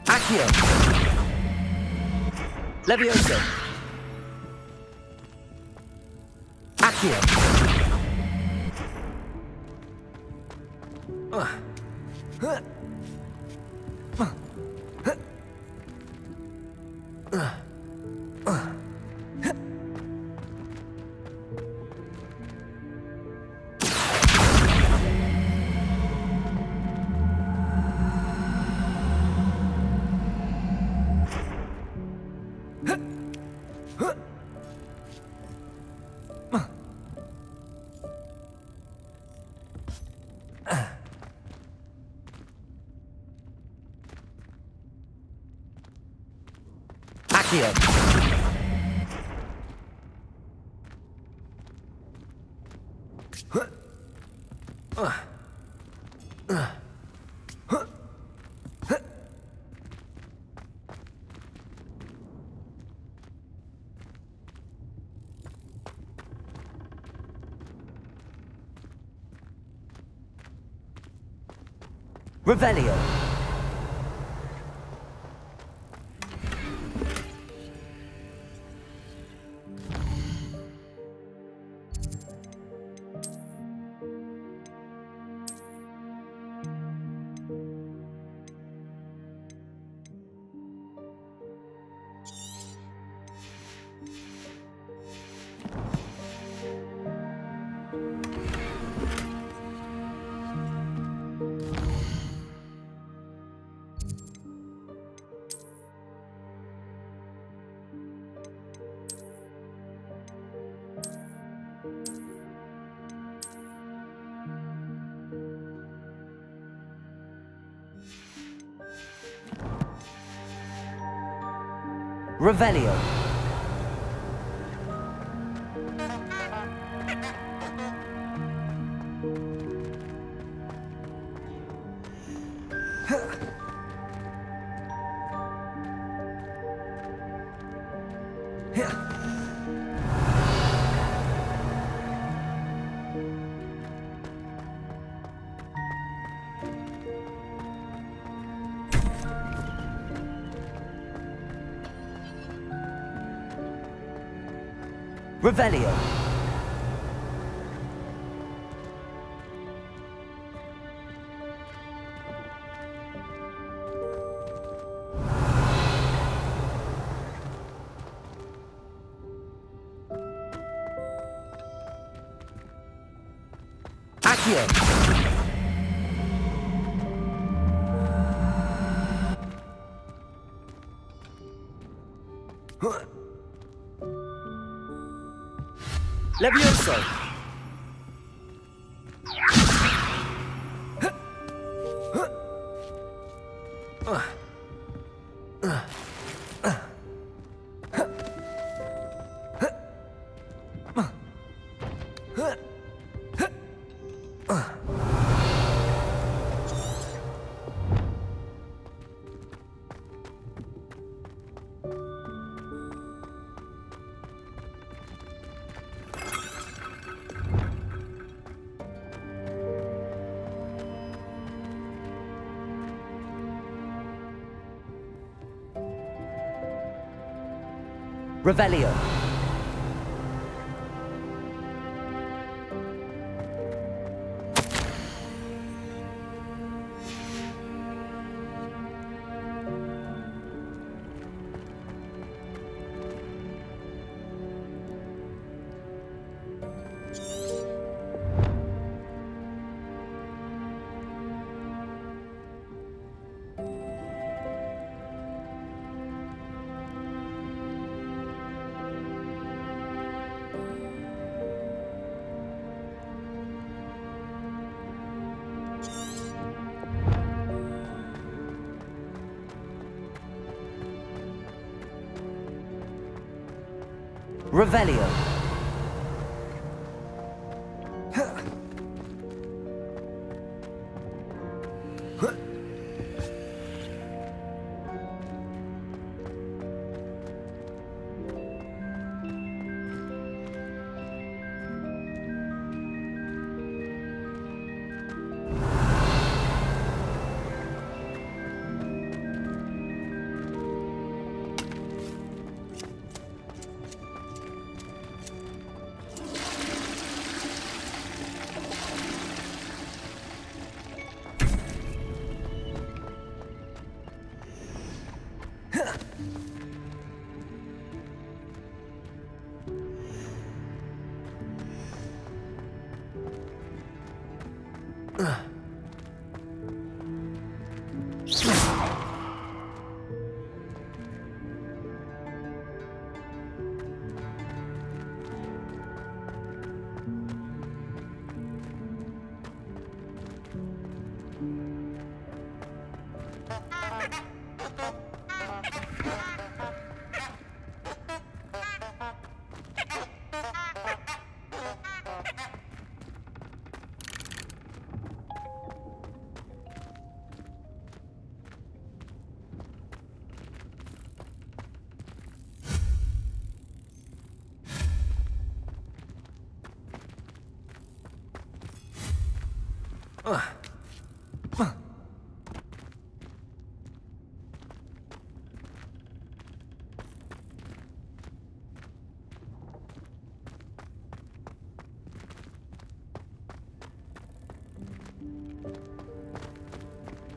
Speaker 1: Accio! Levioso! Accio! Accio! Revelio! Revelio! Revelio! Accio! Levioso! Revelio! Revelio!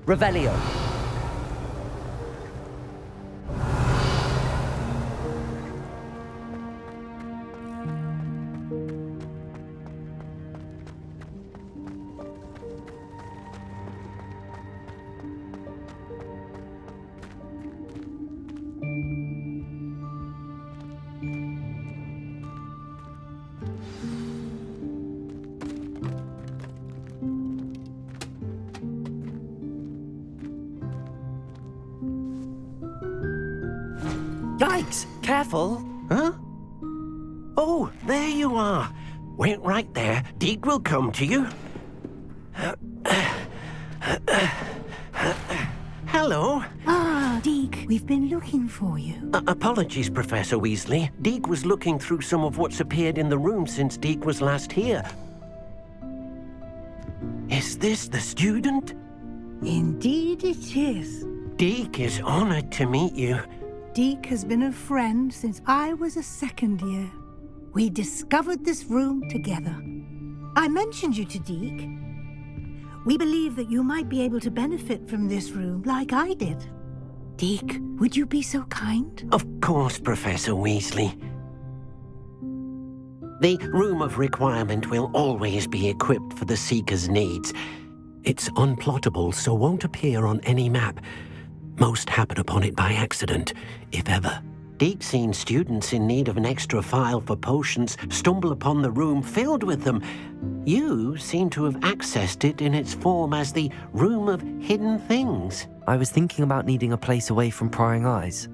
Speaker 1: Revelio. Yikes! Careful!
Speaker 6: Huh? Oh, there you are. Wait right there. Deke will come to you. Hello.
Speaker 14: Ah, Deke, we've been looking for you.
Speaker 6: Apologies, Professor Weasley. Deke was looking through some of what's appeared in the room since Deke was last here. Is this the student?
Speaker 14: Indeed it is.
Speaker 6: Deke is honored to meet you.
Speaker 14: Deke has been a friend since I was a second year. We discovered this room together. I mentioned you to Deke. We believe that you might be able to benefit from this room like I did. Deke, would you be so kind?
Speaker 6: Of course, Professor Weasley. The Room of Requirement will always be equipped for the Seeker's needs. It's unplottable, so won't appear on any map. Most happen upon it by accident, if ever. Deke's seen students in need of an extra file for potions stumble upon the room filled with them. You seem to have accessed it in its form as the Room of Hidden Things.
Speaker 1: I was thinking about needing a place away from prying eyes.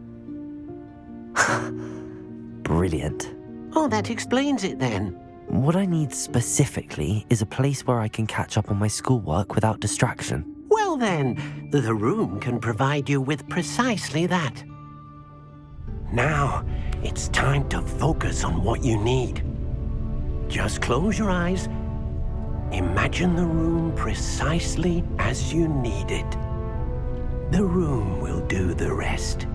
Speaker 1: Brilliant.
Speaker 6: Oh, that explains it then.
Speaker 1: What I need specifically is a place where I can catch up on my schoolwork without distraction.
Speaker 6: Well then, the room can provide you with precisely that. Now, it's time to focus on what you need. Just close your eyes. Imagine the room precisely as you need it. The room will do the rest.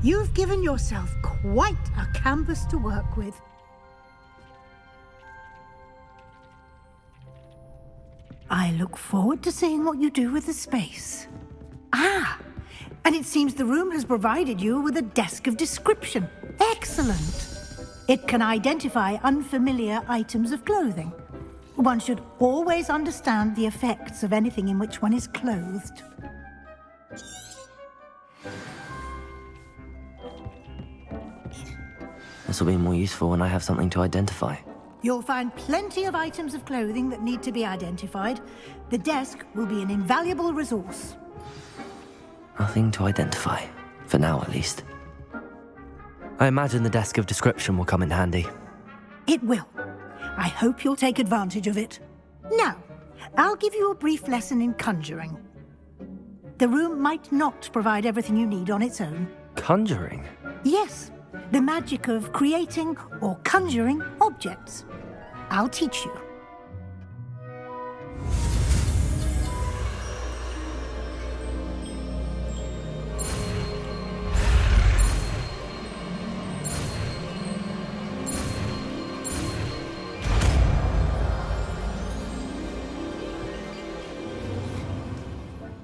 Speaker 14: You've given yourself quite a canvas to work with. I look forward to seeing what you do with the space. Ah, and it seems the room has provided you with a desk of description. Excellent. It can identify unfamiliar items of clothing. One should always understand the effects of anything in which one is clothed.
Speaker 1: This will be more useful when I have something to identify.
Speaker 14: You'll find plenty of items of clothing that need to be identified. The desk will be an invaluable resource.
Speaker 1: Nothing to identify, for now at least. I imagine the desk of description will come in handy.
Speaker 14: It will. I hope you'll take advantage of it. Now, I'll give you a brief lesson in conjuring. The room might not provide everything you need on its own.
Speaker 1: Conjuring?
Speaker 14: Yes. The magic of creating or conjuring objects. I'll teach you.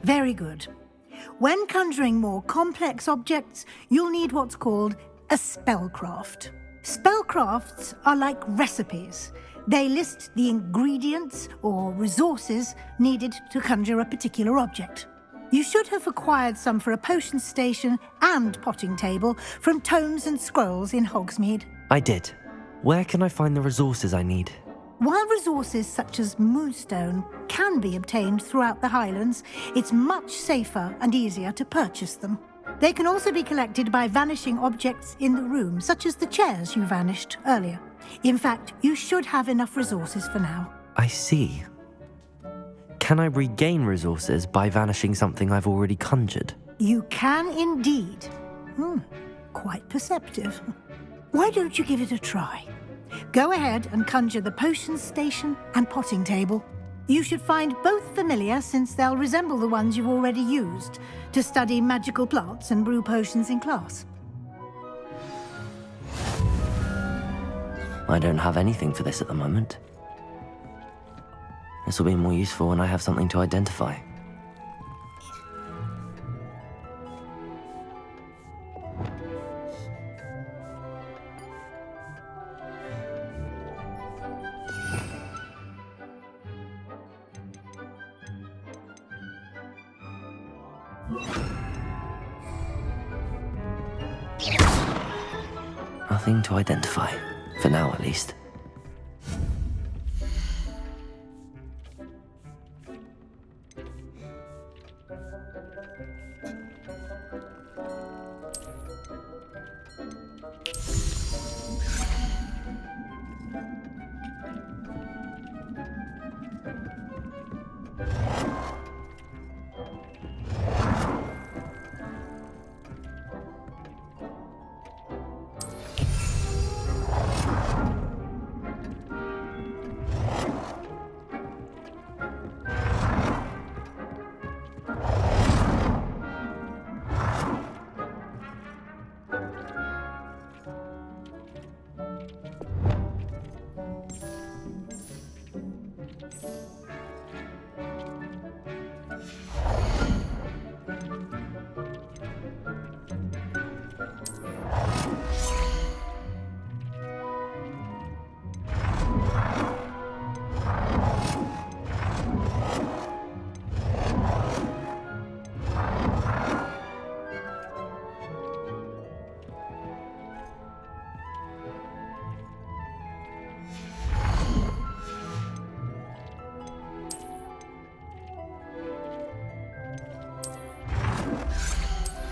Speaker 14: Very good. When conjuring more complex objects, you'll need what's called a spellcraft. Spellcrafts are like recipes. They list the ingredients or resources needed to conjure a particular object. You should have acquired some for a potion station and potting table from tomes and scrolls in Hogsmeade.
Speaker 1: I did. Where can I find the resources I need?
Speaker 14: While resources such as moonstone can be obtained throughout the Highlands, it's much safer and easier to purchase them. They can also be collected by vanishing objects in the room, such as the chairs you vanished earlier. In fact, you should have enough resources for now.
Speaker 1: I see. Can I regain resources by vanishing something I've already conjured?
Speaker 14: You can indeed. Quite perceptive. Why don't you give it a try? Go ahead and conjure the potion station and potting table. You should find both familiar, since they'll resemble the ones you've already used to study magical plants and brew potions in class.
Speaker 1: I don't have anything for this at the moment. This will be more useful when I have something to identify. Nothing to identify, for now at least.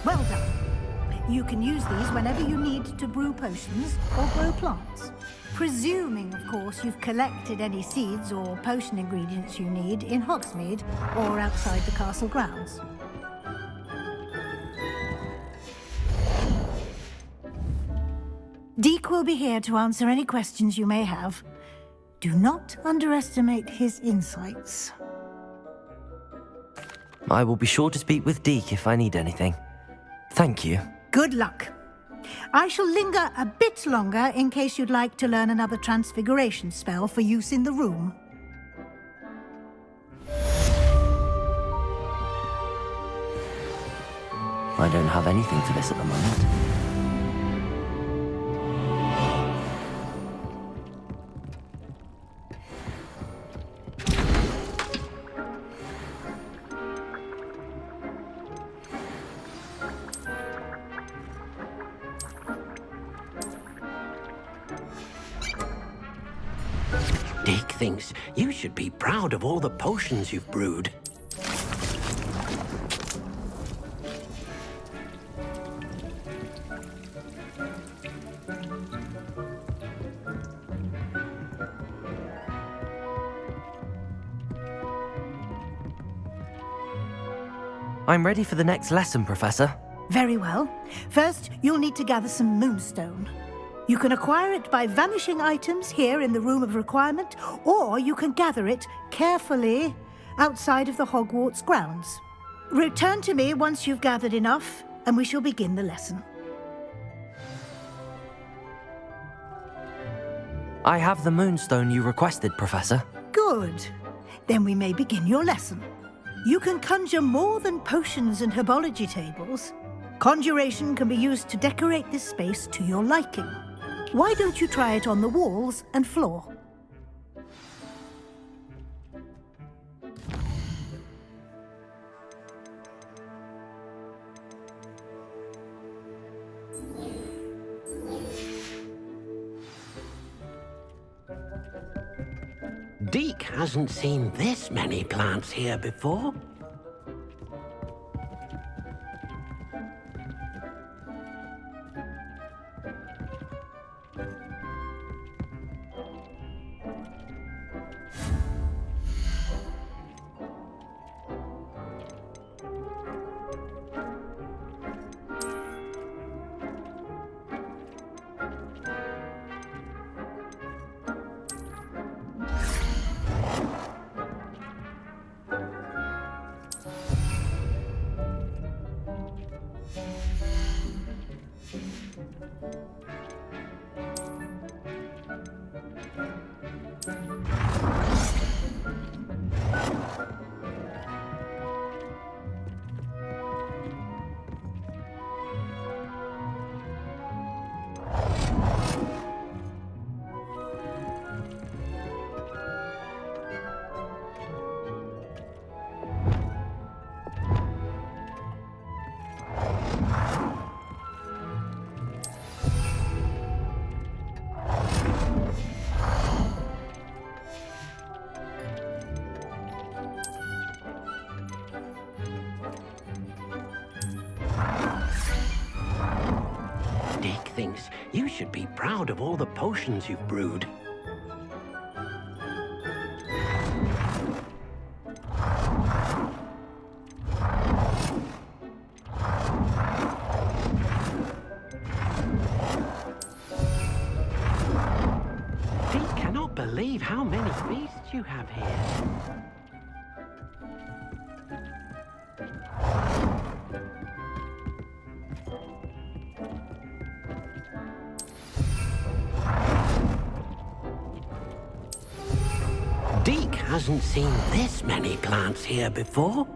Speaker 14: Well done. You can use these whenever you need to brew potions or grow plants. Presuming, of course, you've collected any seeds or potion ingredients you need in Hogsmeade or outside the castle grounds. Deek will be here to answer any questions you may have. Do not underestimate his insights.
Speaker 1: I will be sure to speak with Deek if I need anything. Thank you.
Speaker 14: Good luck. I shall linger a bit longer in case you'd like to learn another transfiguration spell for use in the room.
Speaker 1: I don't have anything for this at the moment.
Speaker 6: Deek thinks you should be proud of all the potions you've brewed.
Speaker 1: I'm ready for the next lesson, Professor.
Speaker 14: Very well. First, you'll need to gather some moonstone. You can acquire it by vanishing items here in the Room of Requirement, or you can gather it carefully outside of the Hogwarts grounds. Return to me once you've gathered enough, and we shall begin the lesson.
Speaker 1: I have the moonstone you requested, Professor.
Speaker 14: Good. Then we may begin your lesson. You can conjure more than potions and herbology tables. Conjuration can be used to decorate this space to your liking. Why don't you try it on the walls and floor?
Speaker 6: Deke hasn't seen this many plants here before. Deke thinks you should be proud of all the potions you've brewed. Deke cannot believe how many beasts you have here. Deke hasn't seen this many plants here before.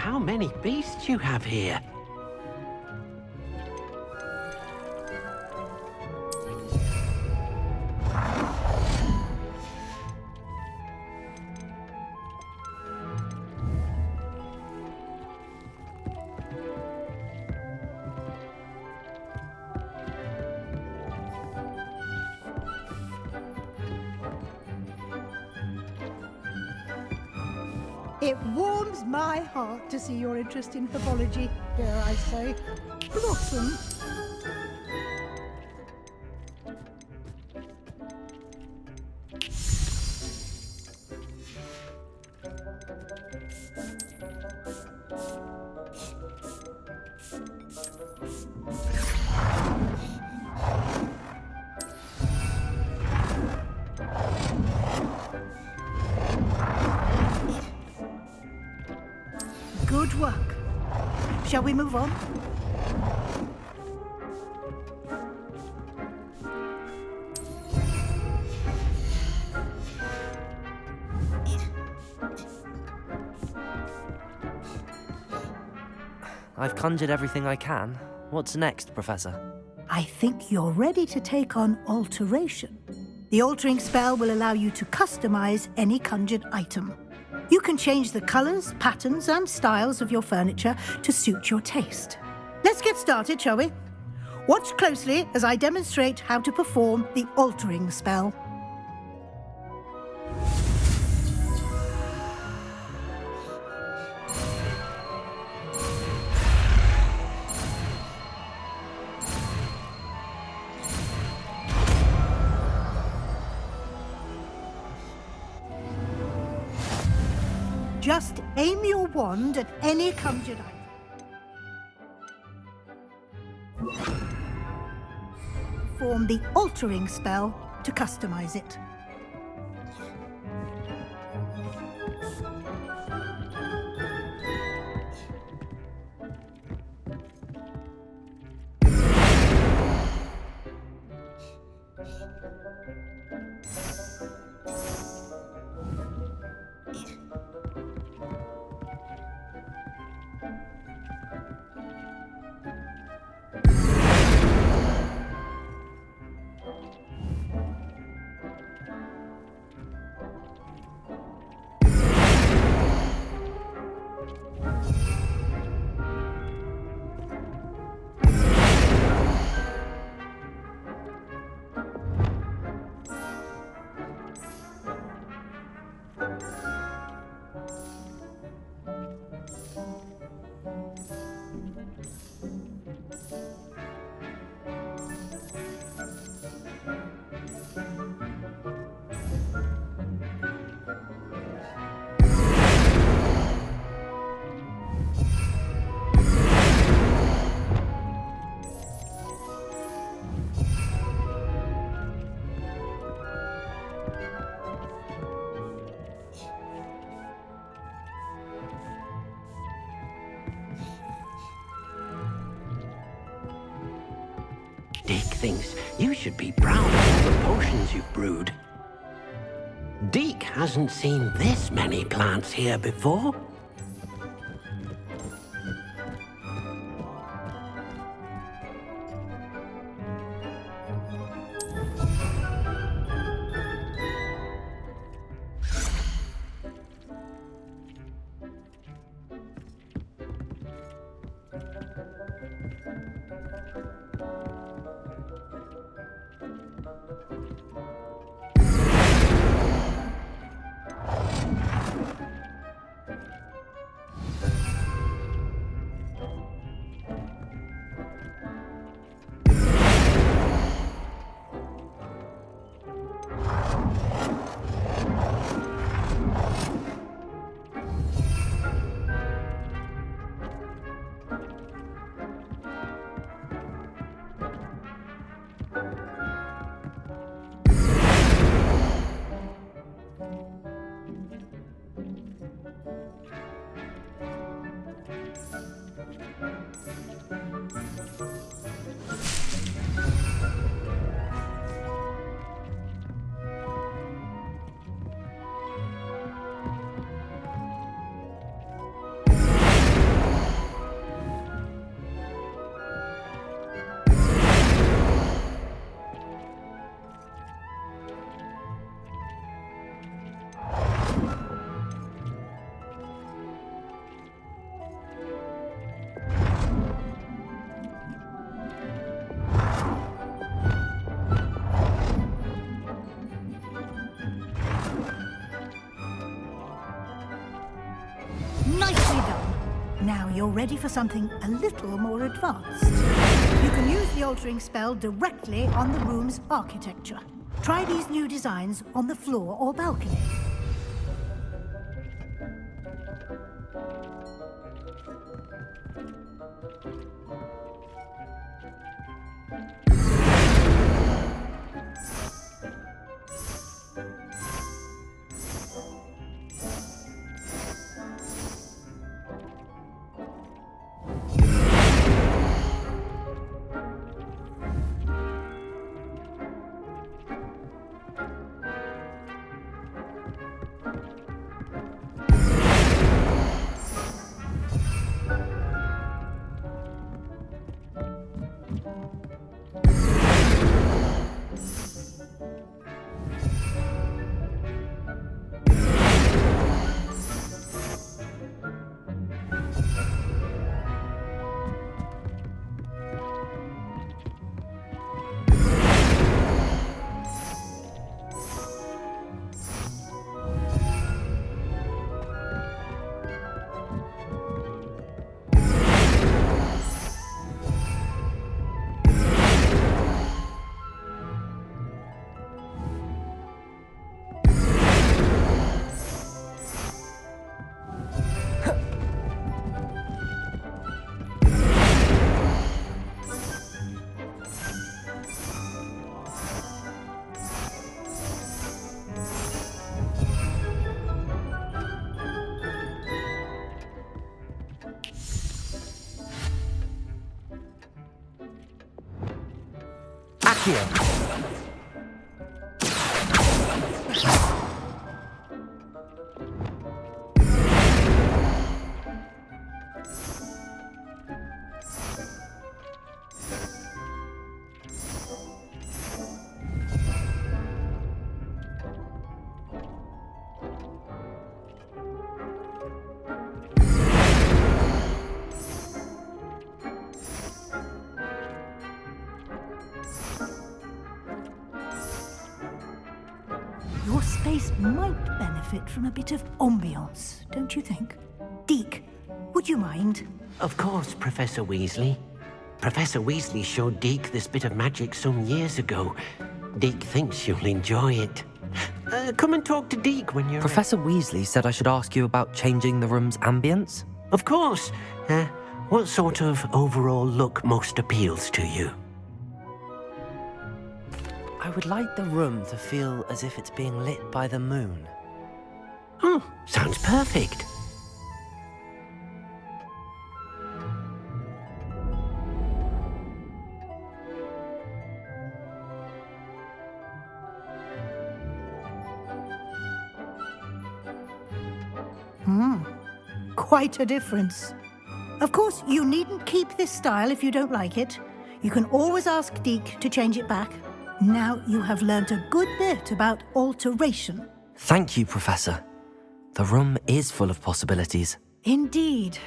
Speaker 6: how many beasts you have here.
Speaker 14: It warms my heart to see your interest in herbology, dare I say, blossom. Good work. Shall we move on?
Speaker 1: I've conjured everything I can. What's next, Professor?
Speaker 14: I think you're ready to take on alteration. The altering spell will allow you to customize any conjured item. You can change the colors, patterns, and styles of your furniture to suit your taste. Let's get started, shall we? Watch closely as I demonstrate how to perform the altering spell. Just aim your wand at any conjured item. Perform the altering spell to customize it.
Speaker 6: Dick thinks you should be proud of all the potions you've brewed. Deke hasn't seen this many plants here before.
Speaker 14: Nicely done. Now you're ready for something a little more advanced. You can use the altering spell directly on the room's architecture. Try these new designs on the floor or balcony.
Speaker 1: Accio!
Speaker 14: Your space might benefit from a bit of ambiance, don't you think? Deke, would you mind?
Speaker 6: Of course, Professor Weasley. Professor Weasley showed Deke this bit of magic some years ago. Deke thinks you'll enjoy it. Come and talk to Deke when you're...
Speaker 1: Professor Weasley said I should ask you about changing the room's ambience?
Speaker 6: Of course. What sort of overall look most appeals to you?
Speaker 1: I would like the room to feel as if it's being lit by the moon.
Speaker 6: Oh, sounds perfect.
Speaker 14: Quite a difference. Of course, you needn't keep this style if you don't like it. You can always ask Deke to change it back. Now you have learnt a good bit about alteration.
Speaker 1: Thank you, Professor. The room is full of possibilities.
Speaker 14: Indeed.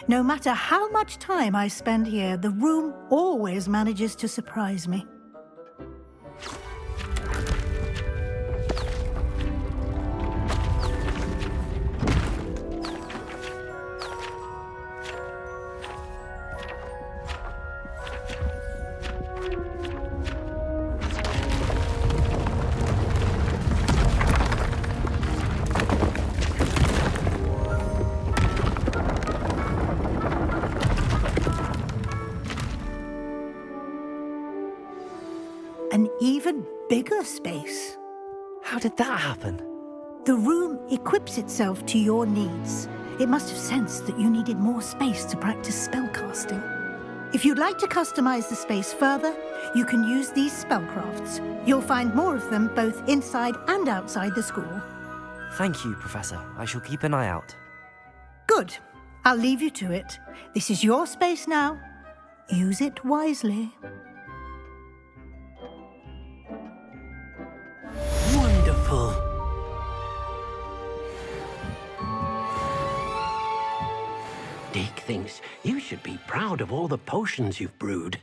Speaker 14: No matter how much time I spend here, the room always manages to surprise me. An even bigger space.
Speaker 1: How did that happen?
Speaker 14: The room equips itself to your needs. It must have sensed that you needed more space to practice spellcasting. If you'd like to customize the space further, you can use these spellcrafts. You'll find more of them both inside and outside the school.
Speaker 1: Thank you, Professor. I shall keep an eye out.
Speaker 14: Good. I'll leave you to it. This is your space now. Use it wisely.
Speaker 6: Wonderful. Deke thinks you should be proud of all the potions you've brewed.